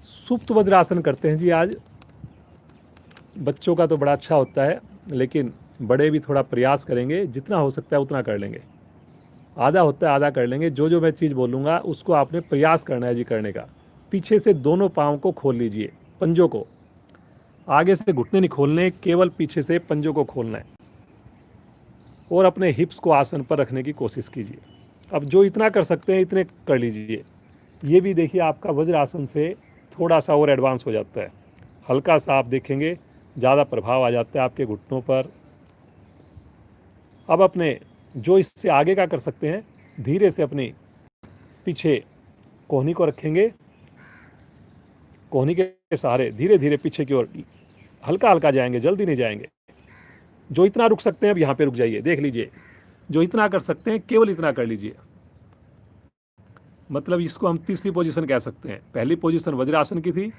सुप्त वज्रासन करते हैं जी आज। बच्चों का तो बड़ा अच्छा होता है, लेकिन बड़े भी थोड़ा प्रयास करेंगे, जितना हो सकता है उतना कर लेंगे। आधा होता है आधा कर लेंगे। जो मैं चीज़ बोलूँगा उसको आपने प्रयास करना है जी करने का। पीछे से दोनों पाँव को खोल लीजिए, पंजों को। आगे से घुटने नहीं खोलने, केवल पीछे से पंजों को खोलना है और अपने हिप्स को आसन पर रखने की कोशिश कीजिए। अब जो इतना कर सकते हैं इतने कर लीजिए। ये भी देखिए आपका वज्रासन से थोड़ा सा और एडवांस हो जाता है। हल्का सा आप देखेंगे ज़्यादा प्रभाव आ जाता है आपके घुटनों पर। अब अपने जो इससे आगे का कर सकते हैं, धीरे से अपनी पीछे कोहनी को रखेंगे। कोहनी के सहारे धीरे धीरे पीछे की ओर हल्का हल्का जाएंगे, जल्दी नहीं जाएंगे। जो इतना रुक सकते हैं अब यहाँ पे रुक जाइए। देख लीजिए, जो इतना कर सकते हैं केवल इतना कर लीजिए। मतलब इसको हम तीसरी पोजीशन कह सकते हैं। पहली पोजीशन वज्रासन की थी,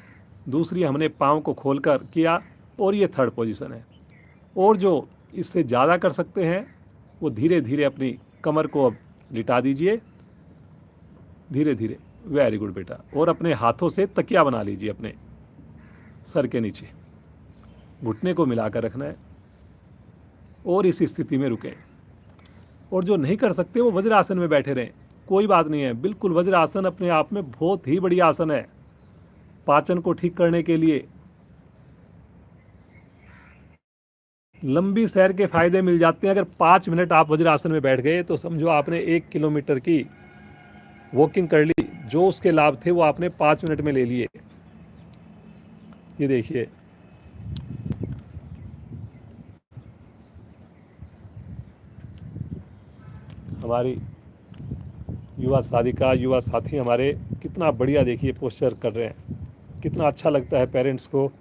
दूसरी हमने पाँव को खोलकर किया, और ये थर्ड पोजीशन है। और जो इससे ज़्यादा कर सकते हैं वो धीरे धीरे अपनी कमर को अब लिटा दीजिए, धीरे धीरे। वेरी गुड बेटा। और अपने हाथों से तकिया बना लीजिए अपने सर के नीचे। घुटने को मिलाकर रखना है और इस स्थिति में रुकें। और जो नहीं कर सकते वो वज्रासन में बैठे रहें, कोई बात नहीं है। बिल्कुल वज्रासन अपने आप में बहुत ही बढ़िया आसन है पाचन को ठीक करने के लिए। लंबी सैर के फायदे मिल जाते हैं। अगर 5 मिनट आप वज्रासन में बैठ गए तो समझो आपने 1 किलोमीटर की वॉकिंग कर ली। जो उसके लाभ थे वो आपने 5 मिनट में ले लिए। ये देखिए, हमारी युवा साधिका, युवा साथी हमारे कितना बढ़िया देखिए पोस्चर कर रहे हैं। कितना अच्छा लगता है पेरेंट्स को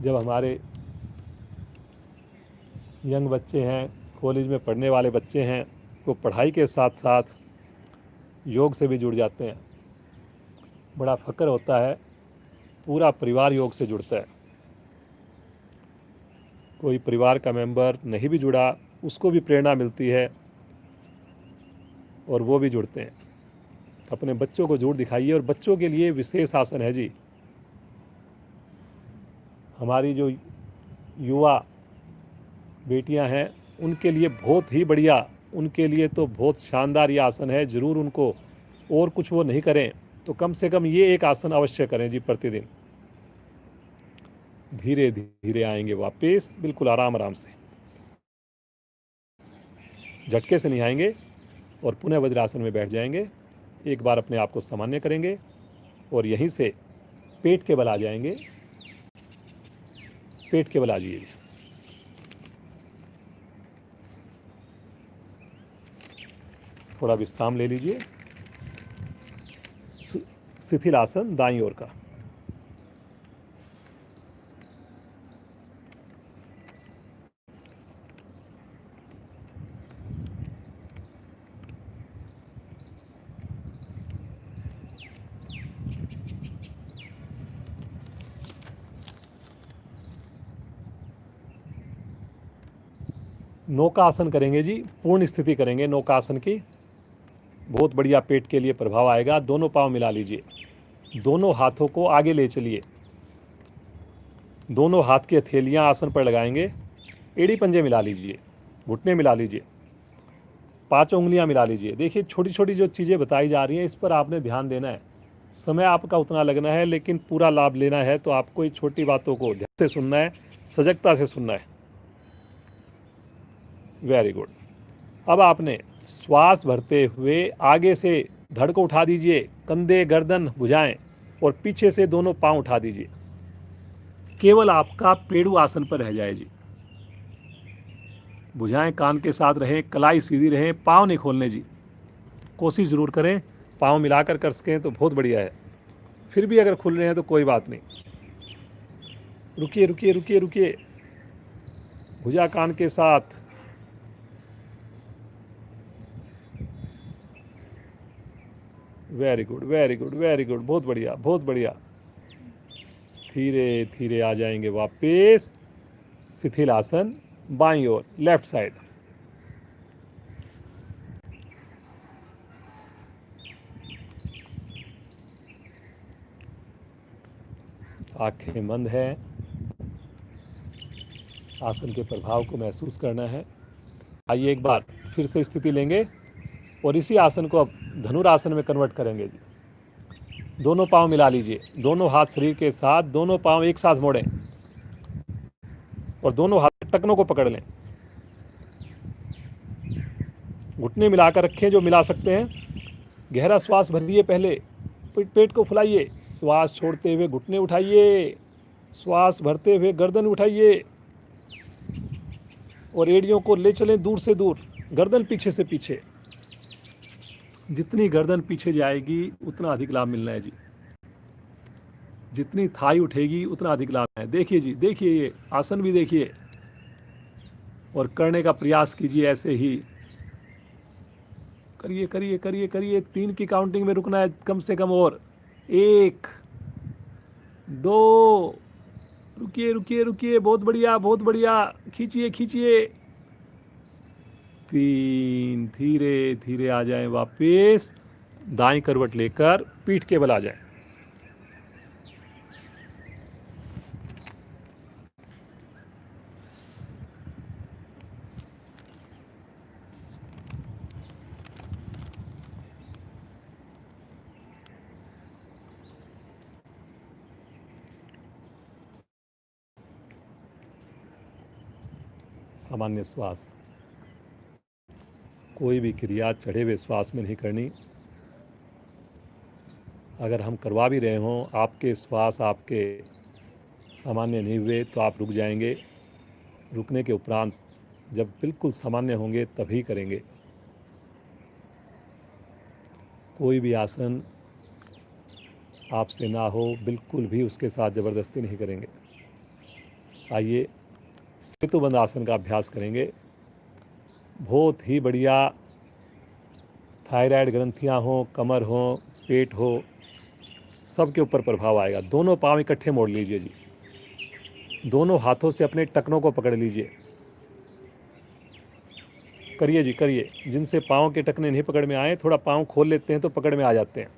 जब हमारे यंग बच्चे हैं, कॉलेज में पढ़ने वाले बच्चे हैं, वो पढ़ाई के साथ साथ योग से भी जुड़ जाते हैं। बड़ा फ़ख्र होता है, पूरा परिवार योग से जुड़ता है। कोई परिवार का मेंबर नहीं भी जुड़ा, उसको भी प्रेरणा मिलती है और वो भी जुड़ते हैं। अपने बच्चों को जोड़ दिखाइए। और बच्चों के लिए विशेष आसन है जी। हमारी जो युवा बेटियां हैं उनके लिए बहुत ही बढ़िया, उनके लिए तो बहुत शानदार ये आसन है। ज़रूर उनको, और कुछ वो नहीं करें तो कम से कम ये एक आसन अवश्य करें जी प्रतिदिन। धीरे धीरे आएंगे वापस, बिल्कुल आराम आराम से, झटके से नहीं आएंगे और पुनः वज्रासन में बैठ जाएंगे। एक बार अपने आप को सामान्य करेंगे और यहीं से पेट के बल आ जाएंगे। पेट के बल आ जाइए। थोड़ा विश्राम ले लीजिए। शिथिल आसन दाईं ओर का। नौकासन करेंगे जी, पूर्ण स्थिति करेंगे नौकासन की। बहुत बढ़िया पेट के लिए प्रभाव आएगा। दोनों पांव मिला लीजिए, दोनों हाथों को आगे ले चलिए, दोनों हाथ की हथेलियां आसन पर लगाएंगे। एड़ी पंजे मिला लीजिए, घुटने मिला लीजिए, 5 उंगलियां मिला लीजिए। देखिए छोटी छोटी जो चीज़ें बताई जा रही हैं इस पर आपने ध्यान देना है। समय आपका उतना लगना है, लेकिन पूरा लाभ लेना है तो आपको इन छोटी बातों को ध्यान से सुनना है, सजगता से सुनना है। Very good. अब आपने श्वास भरते हुए आगे से धड़ को उठा दीजिए, कंधे, गर्दन, भुजाएं, और पीछे से दोनों पांव उठा दीजिए। केवल आपका पेड़ू आसन पर रह जाए जी। भुजाएं कान के साथ रहें, कलाई सीधी रहे, पांव नहीं खोलने जी। कोशिश ज़रूर करें, पांव मिलाकर कर सकें तो बहुत बढ़िया है। फिर भी अगर खुल रहे हैं तो कोई बात नहीं। रुकिए रुकिए रुकिए रुकिए, भुजा कान के साथ। Very good very good very good, बहुत बढ़िया बहुत बढ़िया। धीरे धीरे आ जाएंगे वापस। शिथिल आसन बाईं ओर, लेफ्ट साइड। आंखें बंद है, आसन के प्रभाव को महसूस करना है। आइए एक बार फिर से स्थिति लेंगे और इसी आसन को अब धनुरासन में कन्वर्ट करेंगे जी। दोनों पांव मिला लीजिए, दोनों हाथ शरीर के साथ, दोनों पांव एक साथ मोड़ें और दोनों हाथ टखनों को पकड़ लें। घुटने मिलाकर रखें जो मिला सकते हैं। गहरा श्वास भरिए, पहले पेट को फुलाइए, श्वास छोड़ते हुए घुटने उठाइए, श्वास भरते हुए गर्दन उठाइए और एड़ियों को ले चलें दूर से दूर, गर्दन पीछे से पीछे। जितनी गर्दन पीछे जाएगी उतना अधिक लाभ मिलना है जी। जितनी थाई उठेगी उतना अधिक लाभ है। देखिए जी, देखिए ये आसन भी देखिए और करने का प्रयास कीजिए। ऐसे ही करिए करिए करिए करिए। 3 की काउंटिंग में रुकना है कम से कम। और 1 2, रुकिए रुकिए रुकिए, बहुत बढ़िया बहुत बढ़िया, खींचिए खींचिए। 3, धीरे धीरे आ जाएं वापस। दाईं करवट लेकर पीठ के बल आ जाएं। सामान्य श्वास, कोई भी क्रिया चढ़े हुए श्वास में नहीं करनी। अगर हम करवा भी रहे हों, आपके श्वास आपके सामान्य नहीं हुए तो आप रुक जाएंगे। रुकने के उपरांत जब बिल्कुल सामान्य होंगे तभी करेंगे। कोई भी आसन आपसे ना हो, बिल्कुल भी उसके साथ ज़बरदस्ती नहीं करेंगे। आइए सेतुबंध आसन का अभ्यास करेंगे। बहुत ही बढ़िया। थायराइड ग्रंथियाँ हों, कमर हो, पेट हो, सबके ऊपर प्रभाव आएगा। दोनों पाँव इकट्ठे मोड़ लीजिए जी। दोनों हाथों से अपने टखनों को पकड़ लीजिए। करिए जी, करिए। जिनसे पाँव के टखने नहीं पकड़ में आए, थोड़ा पाँव खोल लेते हैं तो पकड़ में आ जाते हैं।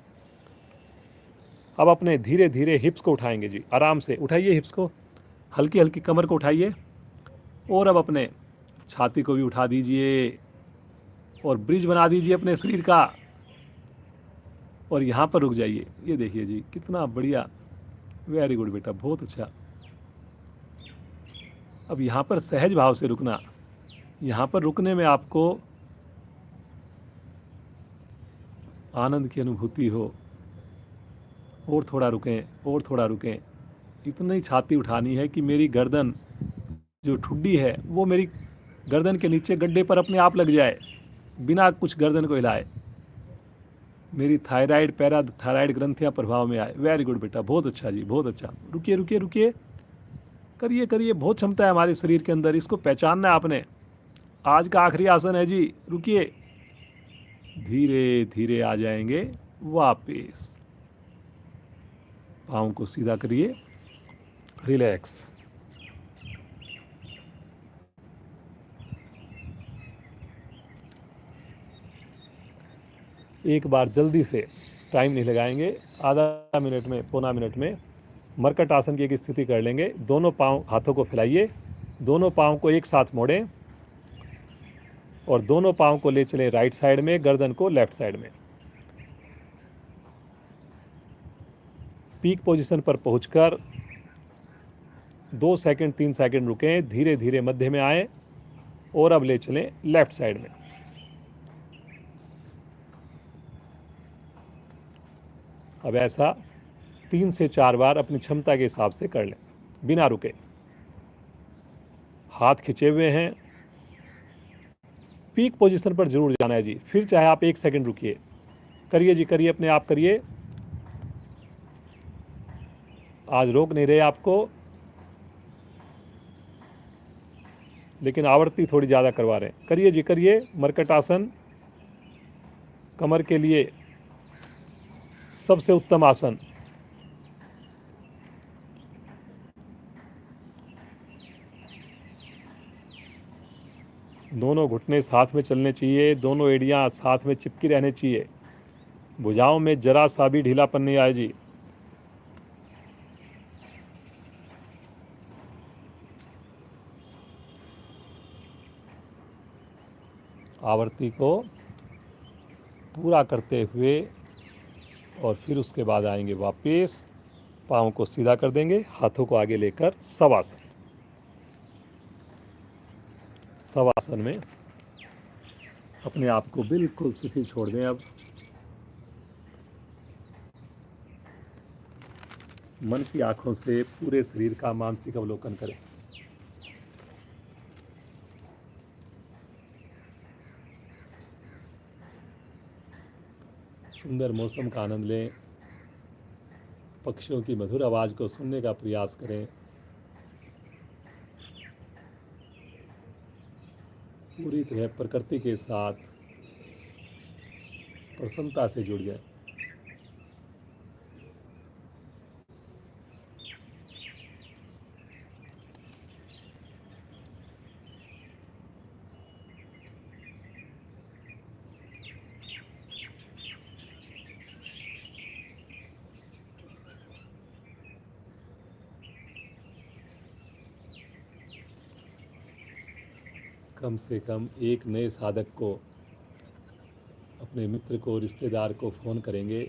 अब अपने धीरे धीरे हिप्स को उठाएंगे जी। आराम से उठाइए हिप्स को, हल्की हल्की कमर को उठाइए, और अब अपने छाती को भी उठा दीजिए और ब्रिज बना दीजिए अपने शरीर का। और यहाँ पर रुक जाइए। ये देखिए जी, कितना बढ़िया। वेरी गुड बेटा, बहुत अच्छा। अब यहाँ पर सहज भाव से रुकना। यहाँ पर रुकने में आपको आनंद की अनुभूति हो। और थोड़ा रुकें, और थोड़ा रुकें। इतनी छाती उठानी है कि मेरी गर्दन, जो ठुड्डी है, वो मेरी गर्दन के नीचे गड्ढे पर अपने आप लग जाए, बिना कुछ गर्दन को हिलाए। मेरी थायराइड, पैरा थायराइड ग्रंथियाँ प्रभाव में आए। वेरी गुड बेटा, बहुत अच्छा जी, बहुत अच्छा। रुकिए रुकिए रुकिए, करिए करिए। बहुत क्षमता है हमारे शरीर के अंदर, इसको पहचानना है आपने। आज का आखिरी आसन है जी। रुकिए, धीरे धीरे आ जाएंगे वापिस। पाँव को सीधा करिए, रिलैक्स। एक बार जल्दी से, टाइम नहीं लगाएंगे, आधा मिनट में, पौना मिनट में मरकट आसन की एक स्थिति कर लेंगे। दोनों पाँव, हाथों को फैलाइए, दोनों पाँव को एक साथ मोड़ें और दोनों पाँव को ले चलें राइट साइड में, गर्दन को लेफ्ट साइड में। पीक पोजीशन पर पहुंचकर 2 सेकंड 3 सेकंड रुकें, धीरे धीरे मध्य में आए और अब ले चलें लेफ्ट साइड में। अब ऐसा 3 से 4 बार अपनी क्षमता के हिसाब से कर लें, बिना रुके। हाथ खिंचे हुए हैं, पीक पोजीशन पर जरूर जाना है जी। फिर चाहे आप 1 सेकंड रुकिए। करिए जी, करिए, अपने आप करिए। आज रोक नहीं रहे आपको, लेकिन आवृत्ति थोड़ी ज़्यादा करवा रहे हैं। करिए जी, करिए। मरकट आसन कमर के लिए सबसे उत्तम आसन। दोनों घुटने साथ में चलने चाहिए, दोनों एड़ियाँ साथ में चिपकी रहनी चाहिए, भुजाओं में जरा सा भी ढीलापन नहीं आए जी। आवृत्ति को पूरा करते हुए और फिर उसके बाद आएंगे वापस। पाँव को सीधा कर देंगे, हाथों को आगे लेकर शवासन। शवासन में अपने आप को बिल्कुल शिथिल छोड़ दें। अब मन की आंखों से पूरे शरीर का मानसिक अवलोकन करें। सुंदर मौसम का आनंद लें, पक्षियों की मधुर आवाज़ को सुनने का प्रयास करें। पूरी तरह प्रकृति के साथ प्रसन्नता से जुड़ जाए। कम से कम एक नए साधक को, अपने मित्र को, रिश्तेदार को फ़ोन करेंगे,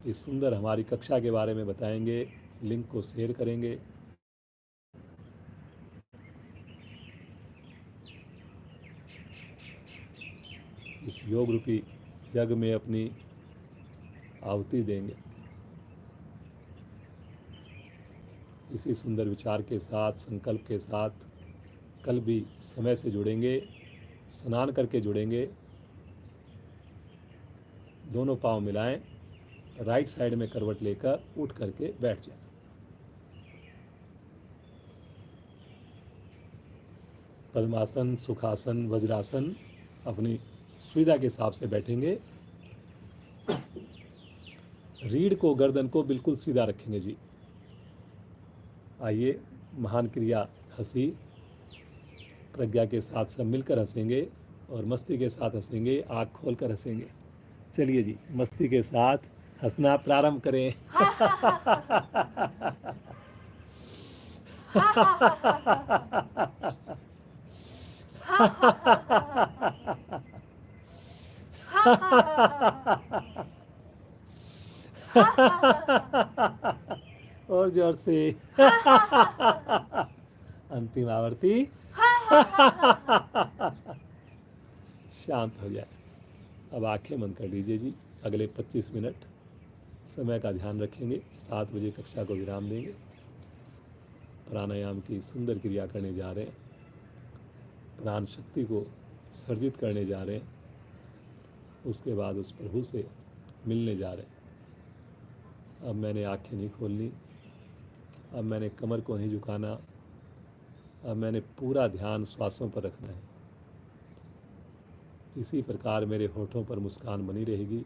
इस सुंदर हमारी कक्षा के बारे में बताएंगे, लिंक को शेयर करेंगे। इस योग रूपी यज्ञ में अपनी आहुति देंगे। इसी सुंदर विचार के साथ, संकल्प के साथ कल भी समय से जुड़ेंगे, स्नान करके जुड़ेंगे। दोनों पांव मिलाएं राइट साइड में करवट लेकर उठ करके बैठ जाए। पद्मासन, सुखासन, वज्रासन अपनी सुविधा के हिसाब से बैठेंगे। रीढ़ को, गर्दन को बिल्कुल सीधा रखेंगे जी। आइए, महान क्रिया हंसी। प्रज्ञा के साथ सब मिलकर हंसेंगे और मस्ती के साथ हंसेंगे, आँख खोल कर हंसेंगे। चलिए जी, मस्ती के साथ हंसना प्रारंभ करें। और जोर से। अंतिम आवर्ती। शांत हो जाए। अब आंखें बंद कर लीजिए जी। अगले 25 मिनट समय का ध्यान रखेंगे। 7 बजे कक्षा को विराम देंगे। प्राणायाम की सुंदर क्रिया करने जा रहे हैं। प्राण शक्ति को सर्जित करने जा रहे हैं। उसके बाद उस प्रभु से मिलने जा रहे हैं। अब मैंने आंखें नहीं खोलनी, अब मैंने कमर को नहीं झुकाना, अब मैंने पूरा ध्यान श्वासों पर रखना है। इसी प्रकार मेरे होठों पर मुस्कान बनी रहेगी।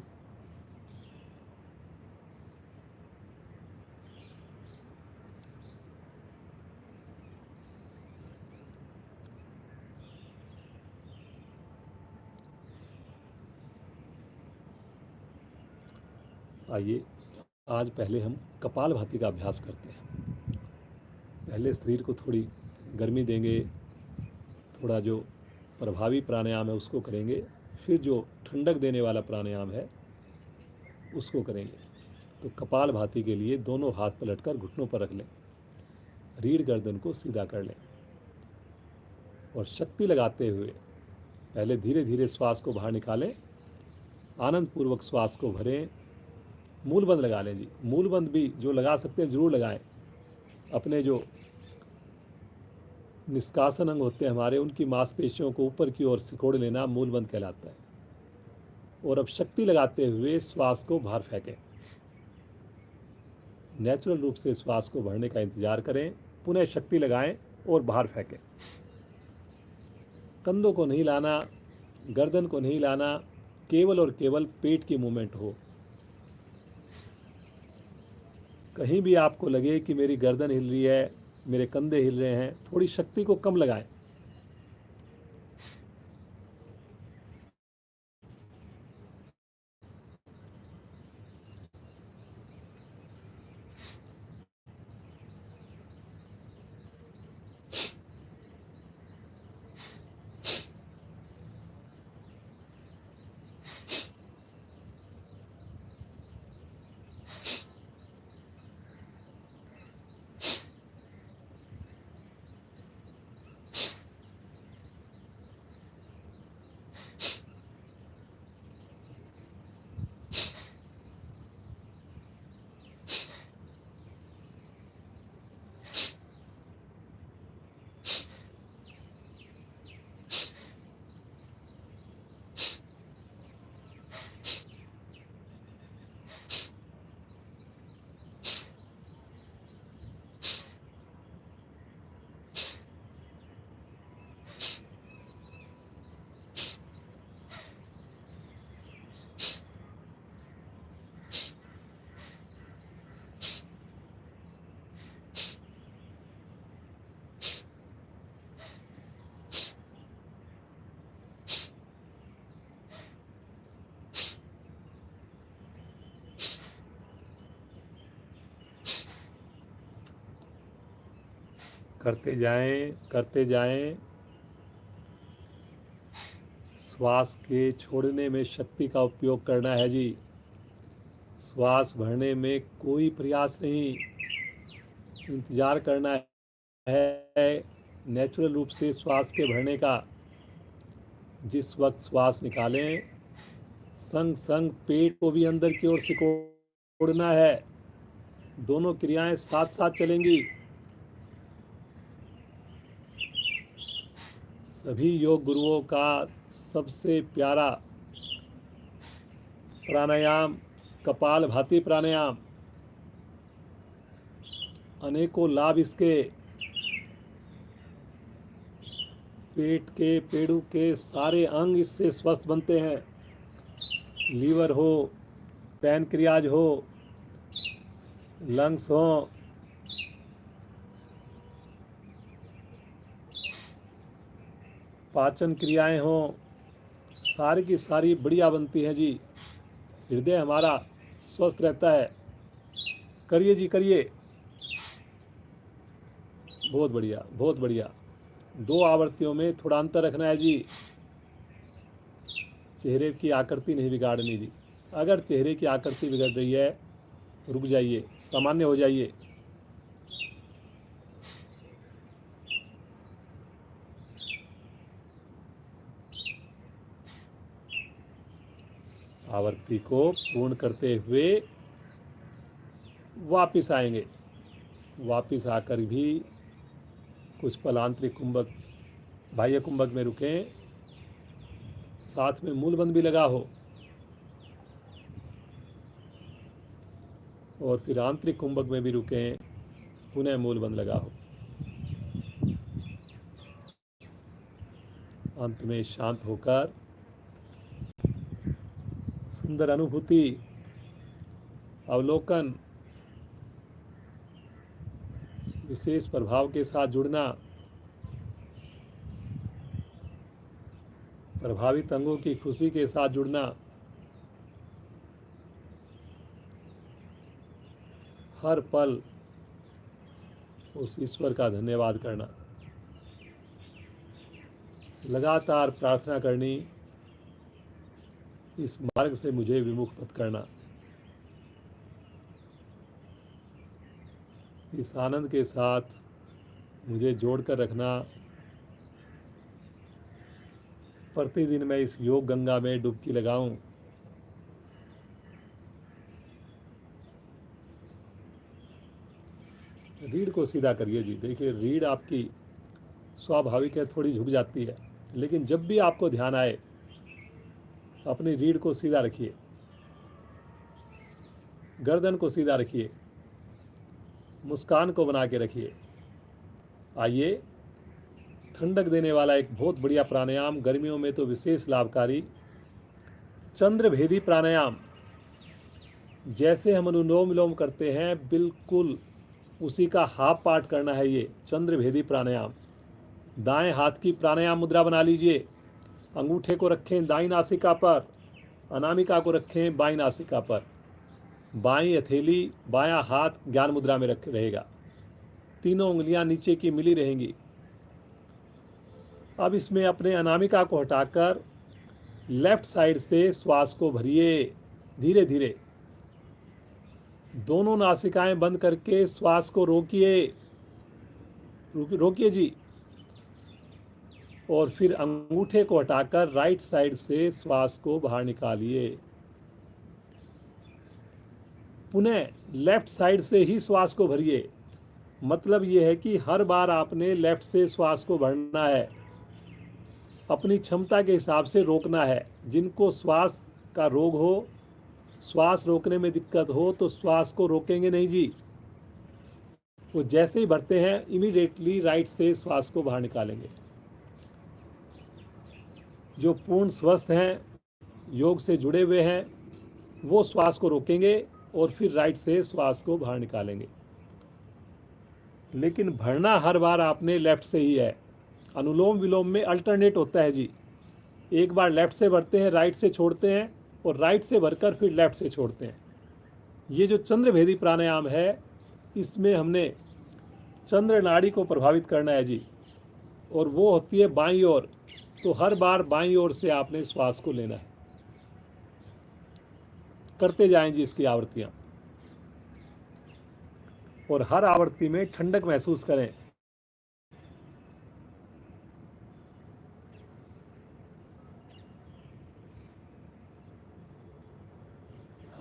आइए, आज पहले हम कपालभाति का अभ्यास करते हैं। पहले शरीर को थोड़ी गर्मी देंगे, थोड़ा जो प्रभावी प्राणायाम है उसको करेंगे, फिर जो ठंडक देने वाला प्राणायाम है उसको करेंगे। तो कपालभाति के लिए दोनों हाथ पलटकर घुटनों पर रख लें, रीढ़ गर्दन को सीधा कर लें और शक्ति लगाते हुए पहले धीरे धीरे श्वास को बाहर निकालें। आनंद पूर्वक श्वास को भरें। मूलबंद लगा लें जी। मूलबंद भी जो लगा सकते हैं जरूर लगाएं। अपने जो निष्कासन अंग होते हैं हमारे, उनकी मांसपेशियों को ऊपर की ओर सिकोड़ लेना मूलबंद कहलाता है। और अब शक्ति लगाते हुए श्वास को बाहर फेंकें। नेचुरल रूप से श्वास को भरने का इंतजार करें। पुनः शक्ति लगाएं और बाहर फेंकें। कंधों को नहीं लाना, गर्दन को नहीं लाना, केवल और केवल पेट की मूवमेंट हो। कहीं भी आपको लगे कि मेरी गर्दन हिल रही है, मेरे कंधे हिल रहे हैं, थोड़ी शक्ति को कम लगाएं। करते जाएं, करते जाएं। श्वास के छोड़ने में शक्ति का उपयोग करना है जी। श्वास भरने में कोई प्रयास नहीं, इंतजार करना है नेचुरल रूप से श्वास के भरने का। जिस वक्त श्वास निकालें, संग संग पेट को भी अंदर की ओर सिकोड़ना है। दोनों क्रियाएं साथ साथ चलेंगी। सभी योग गुरुओं का सबसे प्यारा प्राणायाम कपाल भाती प्राणायाम, अनेकों लाभ इसके। पेट के, पेड़ों के सारे अंग इससे स्वस्थ बनते हैं। लीवर हो, पैनक्रियाज हो, लंग्स हो, पाचन क्रियाएं हो, सारी की सारी बढ़िया बनती हैं जी। हृदय हमारा स्वस्थ रहता है। करिए जी, करिए। बहुत बढ़िया, बहुत बढ़िया। 2 आवृत्तियों में थोड़ा अंतर रखना है जी। चेहरे की आकृति नहीं बिगाड़नी जी। अगर चेहरे की आकृति बिगड़ रही है, रुक जाइए, सामान्य हो जाइए। आवृत्ति को पूर्ण करते हुए वापिस आएंगे। वापिस आकर भी कुछ पल आंतरिक कुंभक, बाह्य कुंभक में रुकें, साथ में मूलबंध भी लगा हो, और फिर आंतरिक कुंभक में भी रुकें, पुनः मूलबंध लगा हो। अंत में शांत होकर सुंदर अनुभूति, अवलोकन, विशेष प्रभाव के साथ जुड़ना, प्रभावित अंगों की खुशी के साथ जुड़ना, हर पल उस ईश्वर का धन्यवाद करना, लगातार प्रार्थना करनी, इस मार्ग से मुझे विमुख मत करना। इस आनंद के साथ मुझे जोड़कर रखना। प्रतिदिन मैं इस योग गंगा में डुबकी लगाऊं। रीढ़ को सीधा करिए जी। देखिए, रीढ़ आपकी स्वाभाविक है, थोड़ी झुक जाती है, लेकिन जब भी आपको ध्यान आए, अपनी रीढ़ को सीधा रखिए, गर्दन को सीधा रखिए, मुस्कान को बना के रखिए। आइए, ठंडक देने वाला एक बहुत बढ़िया प्राणायाम, गर्मियों में तो विशेष लाभकारी, चंद्रभेदी प्राणायाम। जैसे हम अनुलोम विलोम करते हैं, बिल्कुल उसी का हाफ पार्ट करना है ये चंद्रभेदी प्राणायाम। दाएं हाथ की प्राणायाम मुद्रा बना लीजिए। अंगूठे को रखें दाईं नासिका पर, अनामिका को रखें बाईं नासिका पर, बाईं हथेली, बायां हाथ ज्ञान मुद्रा में रख रहेगा। तीनों उंगलियां नीचे की मिली रहेंगी। अब इसमें अपने अनामिका को हटाकर लेफ्ट साइड से श्वास को भरिए, धीरे धीरे। दोनों नासिकाएं बंद करके श्वास को रोकिए, रोकिए जी। और फिर अंगूठे को हटाकर राइट साइड से श्वास को बाहर निकालिए। पुनः लेफ्ट साइड से ही श्वास को भरिए। मतलब यह है कि हर बार आपने लेफ्ट से श्वास को भरना है, अपनी क्षमता के हिसाब से रोकना है। जिनको श्वास का रोग हो, श्वास रोकने में दिक्कत हो, तो श्वास को रोकेंगे नहीं जी। वो जैसे ही भरते हैं, इमीडिएटली राइट से श्वास को बाहर निकालेंगे। जो पूर्ण स्वस्थ हैं, योग से जुड़े हुए हैं, वो श्वास को रोकेंगे और फिर राइट से श्वास को बाहर निकालेंगे। लेकिन भरना हर बार आपने लेफ्ट से ही है। अनुलोम विलोम में अल्टरनेट होता है जी। एक बार लेफ्ट से भरते हैं, राइट से छोड़ते हैं, और राइट से भरकर फिर लेफ्ट से छोड़ते हैं। ये जो चंद्रभेदी प्राणायाम है, इसमें हमने चंद्र नाड़ी को प्रभावित करना है जी, और वो होती है बाईं ओर। तो हर बार बाईं ओर से आपने श्वास को लेना है। करते जाएं जी इसकी आवृत्तियां, और हर आवृत्ति में ठंडक महसूस करें।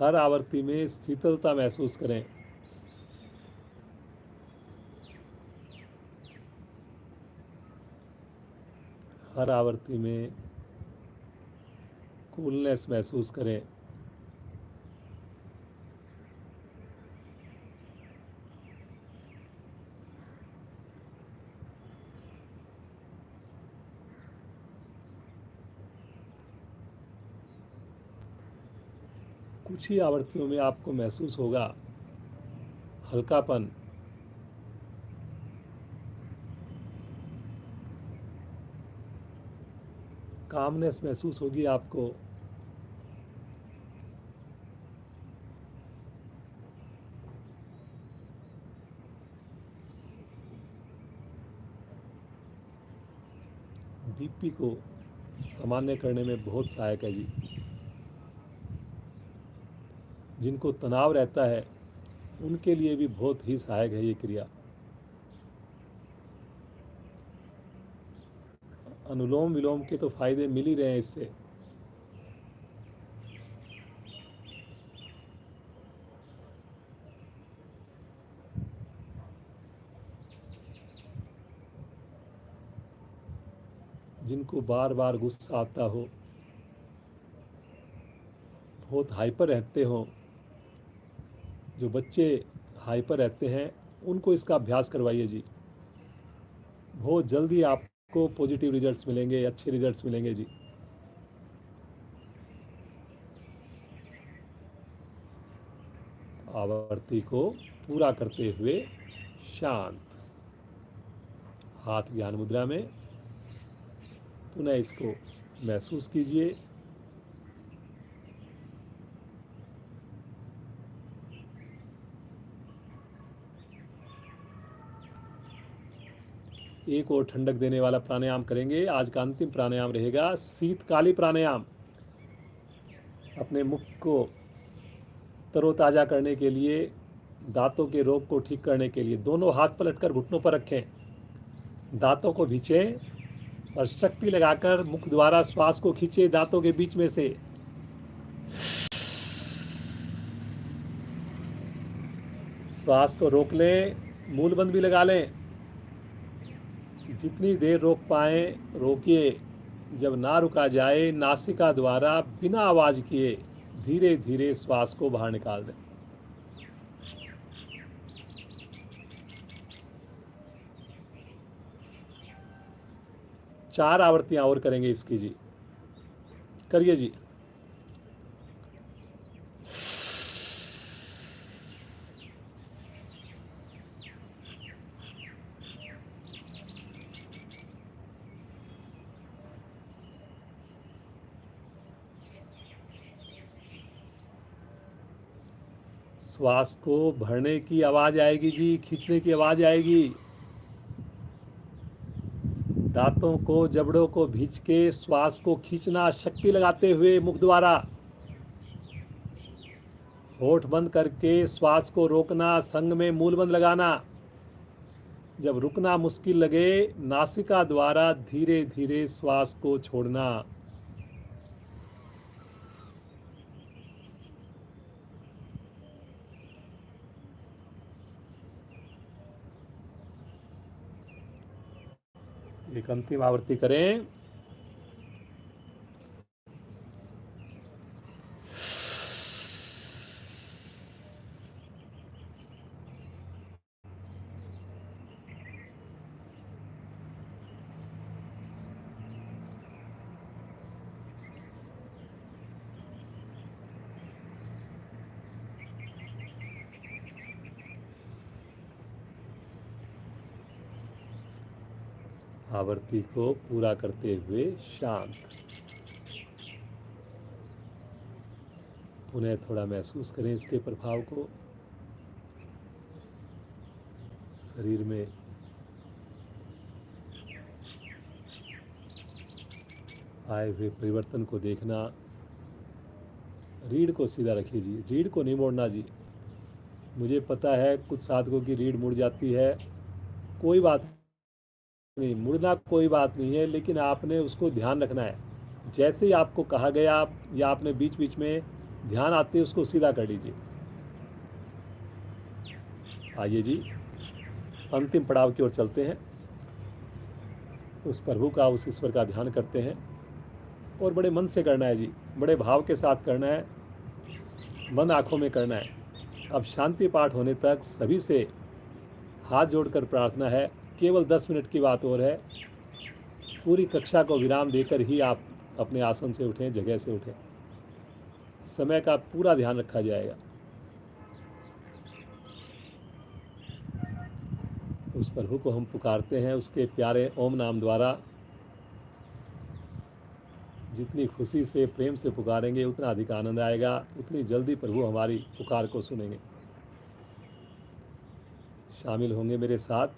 हर आवृत्ति में शीतलता महसूस करें। हर आवृत्ति में कूलनेस महसूस करें। कुछ ही आवृत्तियों में आपको महसूस होगा हल्कापन, कामनेस महसूस होगी आपको। बीपी को सामान्य करने में बहुत सहायक है जी। जिनको तनाव रहता है उनके लिए भी बहुत ही सहायक है ये क्रिया। अनुलोम विलोम के तो फायदे मिल ही रहे हैं इससे। जिनको बार बार गुस्सा आता हो, बहुत हाइपर रहते हो, जो बच्चे हाइपर रहते हैं उनको इसका अभ्यास करवाइए जी। बहुत जल्दी आपको पॉजिटिव रिजल्ट्स मिलेंगे, अच्छे रिजल्ट्स मिलेंगे जी। आवर्ती को पूरा करते हुए शांत, हाथ ज्ञान मुद्रा में। पुनः इसको महसूस कीजिए। एक और ठंडक देने वाला प्राणायाम करेंगे। आज का अंतिम प्राणायाम रहेगा शीतकाली प्राणायाम। अपने मुख को तरोताज़ा करने के लिए, दांतों के रोग को ठीक करने के लिए दोनों हाथ पलटकर घुटनों पर रखें, दांतों को भींचें और शक्ति लगाकर मुख द्वारा श्वास को खींचें दांतों के बीच में से। श्वास को रोक लें, मूल बंद भी लगा लें। जितनी देर रोक पाएँ रोकिए। जब ना रुका जाए, नासिका द्वारा बिना आवाज़ किए धीरे धीरे श्वास को बाहर निकाल दें। चार आवृत्तियां और करेंगे इसकी जी। करिए जी। श्वास को भरने की आवाज़ आएगी जी, खींचने की आवाज़ आएगी। दांतों को, जबड़ों को भींच के श्वास को खींचना शक्ति लगाते हुए मुख द्वारा। होठ बंद करके श्वास को रोकना, संग में मूल बंद लगाना। जब रुकना मुश्किल लगे, नासिका द्वारा धीरे धीरे श्वास को छोड़ना। एक अंतिम आवृत्ति करें। आवृत्ति को पूरा करते हुए शांत। पुनः थोड़ा महसूस करें इसके प्रभाव को शरीर में। आए हुए परिवर्तन को देखना। रीढ़ को सीधा रखिए जी, रीढ़ को नहीं मोड़ना जी। मुझे पता है कुछ साधकों की रीढ़ मुड़ जाती है, कोई बात नहीं, मुड़ना कोई बात नहीं है, लेकिन आपने उसको ध्यान रखना है। जैसे ही आपको कहा गया या आपने बीच बीच में ध्यान आते ही उसको सीधा कर लीजिए। आइए जी, अंतिम पड़ाव की ओर चलते हैं। उस प्रभु का, उस ईश्वर का ध्यान करते हैं और बड़े मन से करना है जी, बड़े भाव के साथ करना है, बंद आँखों में करना है। अब शांति पाठ होने तक सभी से हाथ जोड़कर प्रार्थना है, केवल 10 मिनट की बात और है। पूरी कक्षा को विराम देकर ही आप अपने आसन से उठें, जगह से उठें। समय का पूरा ध्यान रखा जाएगा। उस प्रभु को हम पुकारते हैं, उसके प्यारे ओम नाम द्वारा जितनी खुशी से प्रेम से पुकारेंगे उतना अधिक आनंद आएगा, उतनी जल्दी प्रभु हमारी पुकार को सुनेंगे। शामिल होंगे मेरे साथ।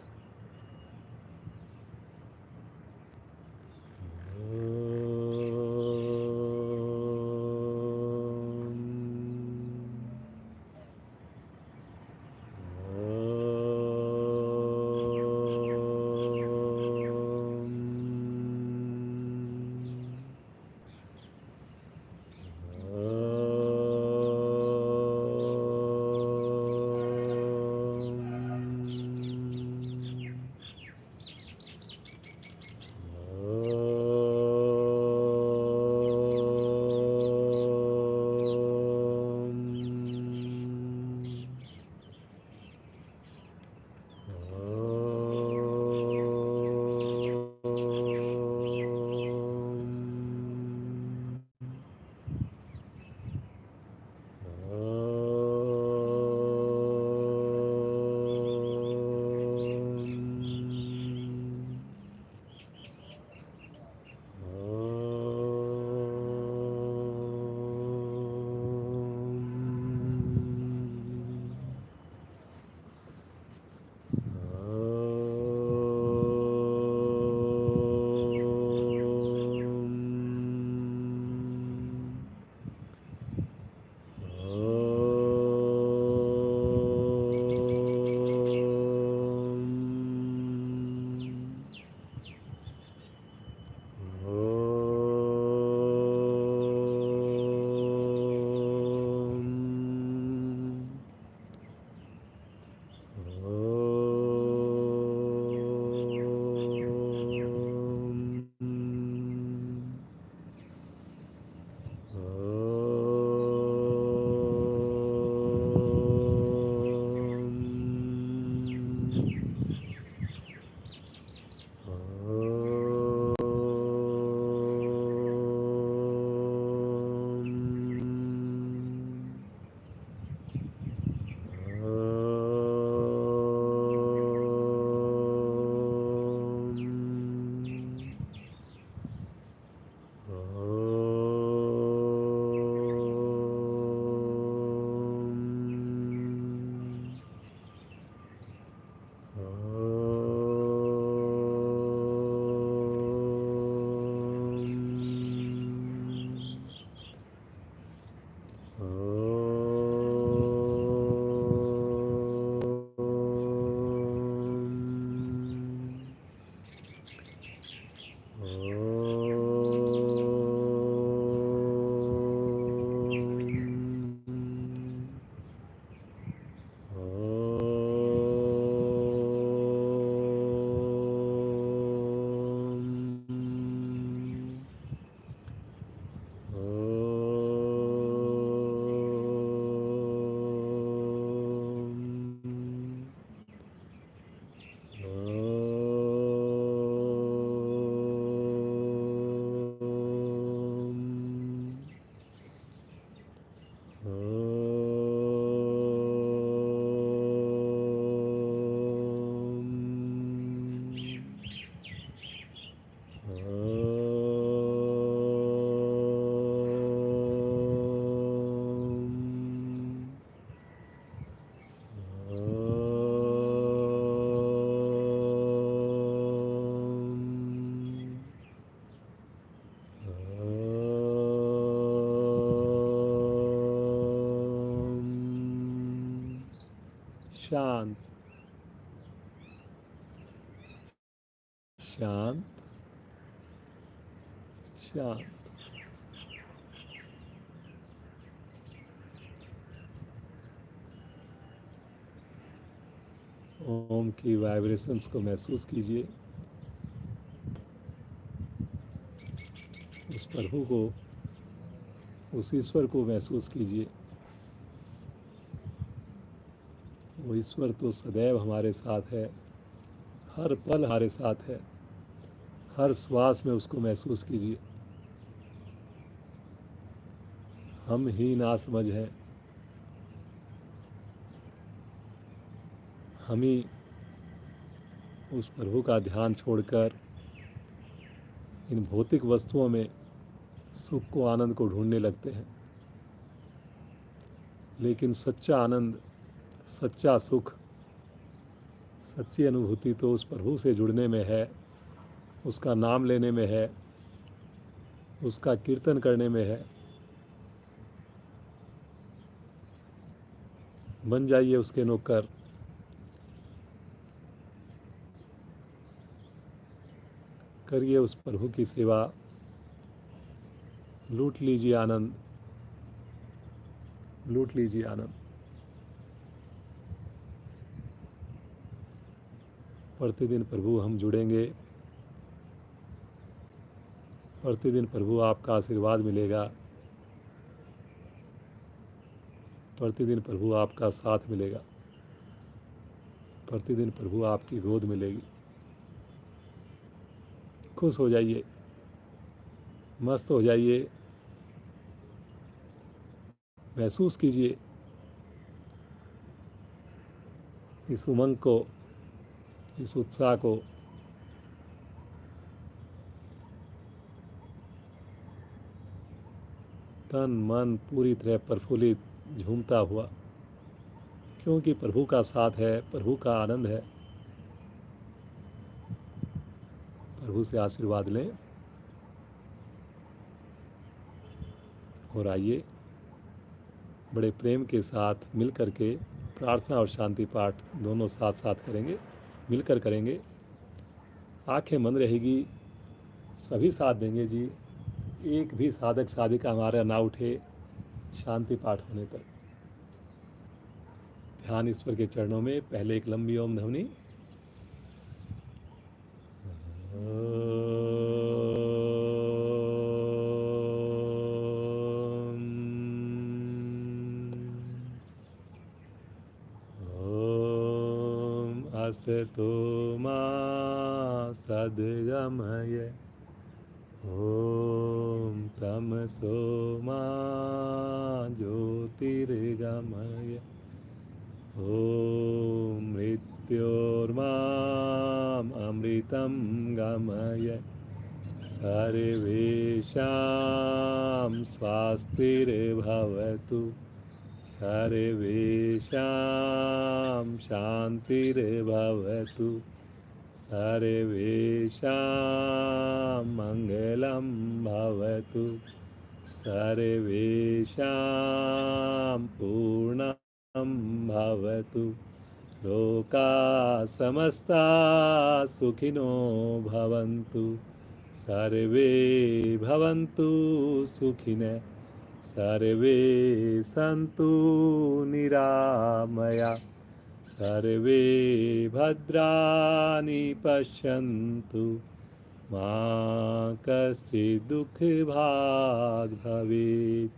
शांत शांत शांत। ओम की वाइब्रेशंस को महसूस कीजिए, उस प्रभु को, उस ईश्वर को महसूस कीजिए। वो ईश्वर तो सदैव हमारे साथ है, हर पल हमारे साथ है, हर श्वास में उसको महसूस कीजिए, हम ही नासमझ हैं, हम ही उस प्रभु का ध्यान छोड़कर इन भौतिक वस्तुओं में सुख को, आनंद को ढूंढने लगते हैं। लेकिन सच्चा आनंद, सच्चा सुख, सच्ची अनुभूति तो उस प्रभु से जुड़ने में है, उसका नाम लेने में है, उसका कीर्तन करने में है। बन जाइए उसके नौकर, करिए उस प्रभु की सेवा, लूट लीजिए आनंद, लूट लीजिए आनंद। प्रतिदिन प्रभु हम जुड़ेंगे, प्रतिदिन प्रभु आपका आशीर्वाद मिलेगा, प्रतिदिन प्रभु आपका साथ मिलेगा, प्रतिदिन प्रभु आपकी गोद मिलेगी। खुश हो जाइए, मस्त हो जाइए, महसूस कीजिए इस उमंग को, इस उत्साह को। तन मन पूरी तरह प्रफुल्लित, झूमता हुआ, क्योंकि प्रभु का साथ है, प्रभु का आनंद है। प्रभु से आशीर्वाद लें और आइए बड़े प्रेम के साथ मिल कर के प्रार्थना और शांति पाठ दोनों साथ साथ करेंगे, मिलकर करेंगे। आंखें बंद रहेगी, सभी साथ देंगे जी। एक भी साधक साधिका हमारा ना उठे शांति पाठ होने तक। ध्यान ईश्वर के चरणों में। पहले एक लंबी ओम ध्वनि, असतो मा सद्गमय, ओम तमसो मा ज्योतिर्गमय, ओम मृत्योर्माम अमृतं गमय, सर्वेषां स्वास्तिर्भवतु, सर्वेषां शान्तिर्भवतु, सर्वेषां मङ्गलं भवतु, सर्वेषां पूर्णं भवतु, लोकाः समस्ताः सुखिनो भवन्तु, सर्वे भवन्तु सुखिनः, सर्वे सन्तु निरामया, सर्वे भद्राणि पश्यन्तु, मा कश्चित् दुःखभाग् भवेत्।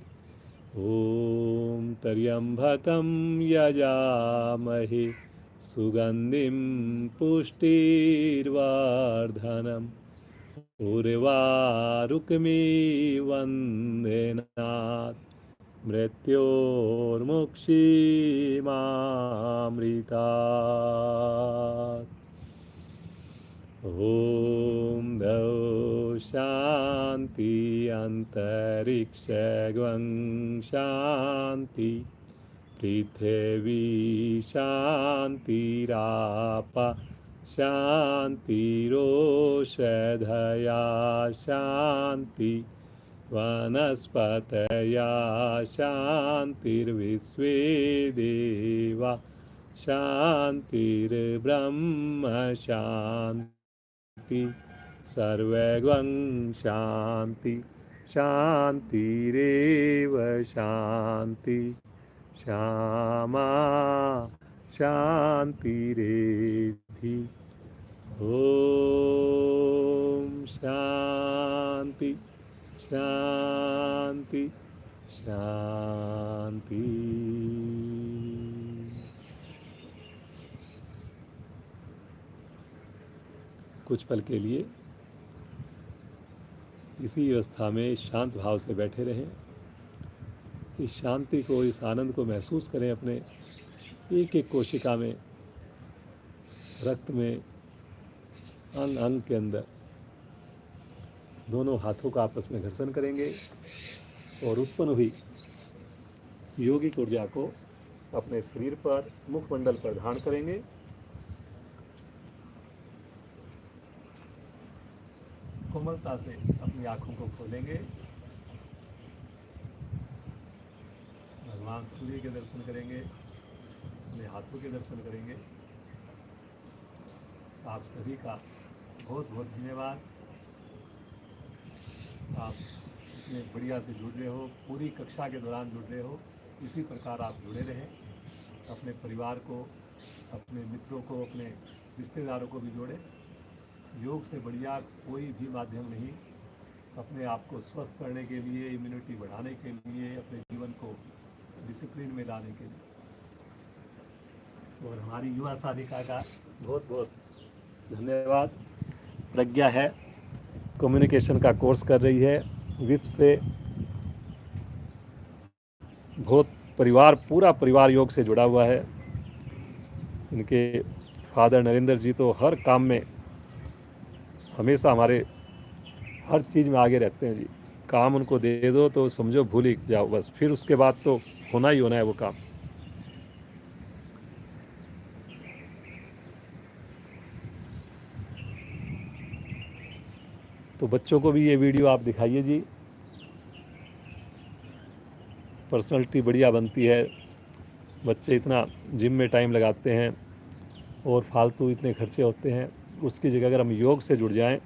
ॐ त्र्यम्बकं यजामहे सुगन्धिं पुष्टिर्वर्धनम्, उर्वारुकमिव वन्देनात्, मृत्योर्मुक्षीमामृतात्। ॐ द्यौ शान्ति अन्तरिक्षगं शान्ति, पृथिवी शान्तिराप शान्तिरोषधया शान्ति, वनस्पतया शान्तिर्विश्वे देवा शान्तिर्ब्रह्म शान्ति, सर्वगं शान्ति, शान्तिरेव शान्ति, श्यामा शान्तिरेधि। ॐ शान्ति शान्ति शान्ति। कुछ पल के लिए इसी अवस्था में शांत भाव से बैठे रहें। इस शांति को, इस आनंद को महसूस करें अपने एक एक कोशिका में, रक्त में, अंग अंग के अंदर। दोनों हाथों का आपस में घर्षण करेंगे और उत्पन्न हुई योगिक ऊर्जा को अपने शरीर पर, मुखमंडल पर धारण करेंगे। कोमलता से अपनी आँखों को खोलेंगे। भगवान सूर्य के दर्शन करेंगे, अपने हाथों के दर्शन करेंगे। आप सभी का बहुत बहुत धन्यवाद। आप इतने बढ़िया से जुड़ रहे हो, पूरी कक्षा के दौरान जुड़ रहे हो। इसी प्रकार आप जुड़े रहें। अपने परिवार को, अपने मित्रों को, अपने रिश्तेदारों को भी जोड़ें। योग से बढ़िया कोई भी माध्यम नहीं अपने आप को स्वस्थ करने के लिए, इम्यूनिटी बढ़ाने के लिए, अपने जीवन को डिसिप्लिन में लाने के लिए। और हमारी युवा साधिका का बहुत बहुत धन्यवाद। प्रज्ञा है, कम्युनिकेशन का कोर्स कर रही है विप्स से। बहुत परिवार, पूरा परिवार योग से जुड़ा हुआ है। इनके फादर नरेंद्र जी तो हर काम में हमेशा हमारे हर चीज़ में आगे रहते हैं जी। काम उनको दे दो तो समझो भूल ही जाओ बस, फिर उसके बाद तो होना ही होना है वो काम। तो बच्चों को भी ये वीडियो आप दिखाइए जी। पर्सनालिटी बढ़िया बनती है। बच्चे इतना जिम में टाइम लगाते हैं और फालतू इतने खर्चे होते हैं, उसकी जगह अगर हम योग से जुड़ जाएं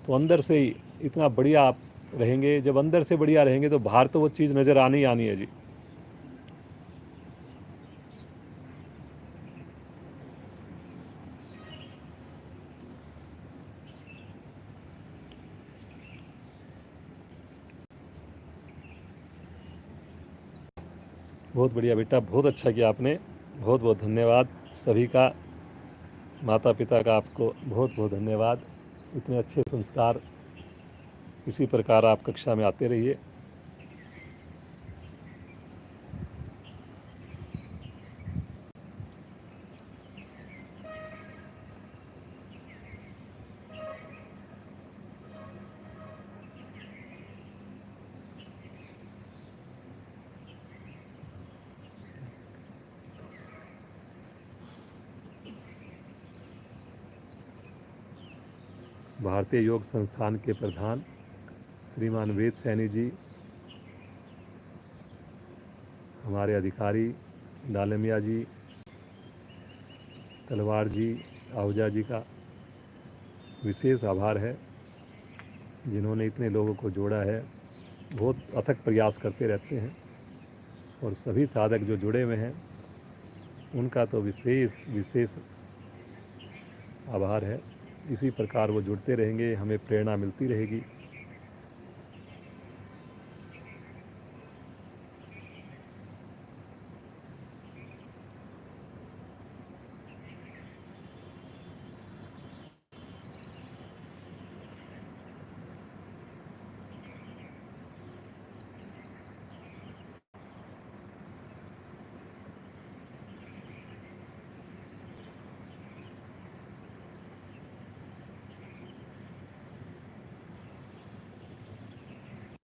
तो अंदर से ही इतना बढ़िया आप रहेंगे। जब अंदर से बढ़िया रहेंगे तो बाहर तो वो चीज़ नज़र आनी ही आनी है जी। बहुत बढ़िया बेटा, बहुत अच्छा किया आपने। बहुत बहुत धन्यवाद सभी का। माता पिता का आपको बहुत बहुत धन्यवाद। इतने अच्छे संस्कार, इसी प्रकार आप कक्षा में आते रहिए। भारतीय योग संस्थान के प्रधान श्रीमान वेद सैनी जी, हमारे अधिकारी डालमिया जी, तलवार जी, आहूजा जी का विशेष आभार है, जिन्होंने इतने लोगों को जोड़ा है। बहुत अथक प्रयास करते रहते हैं। और सभी साधक जो जुड़े हुए हैं उनका तो विशेष विशेष आभार है। इसी प्रकार वो जुड़ते रहेंगे, हमें प्रेरणा मिलती रहेगी।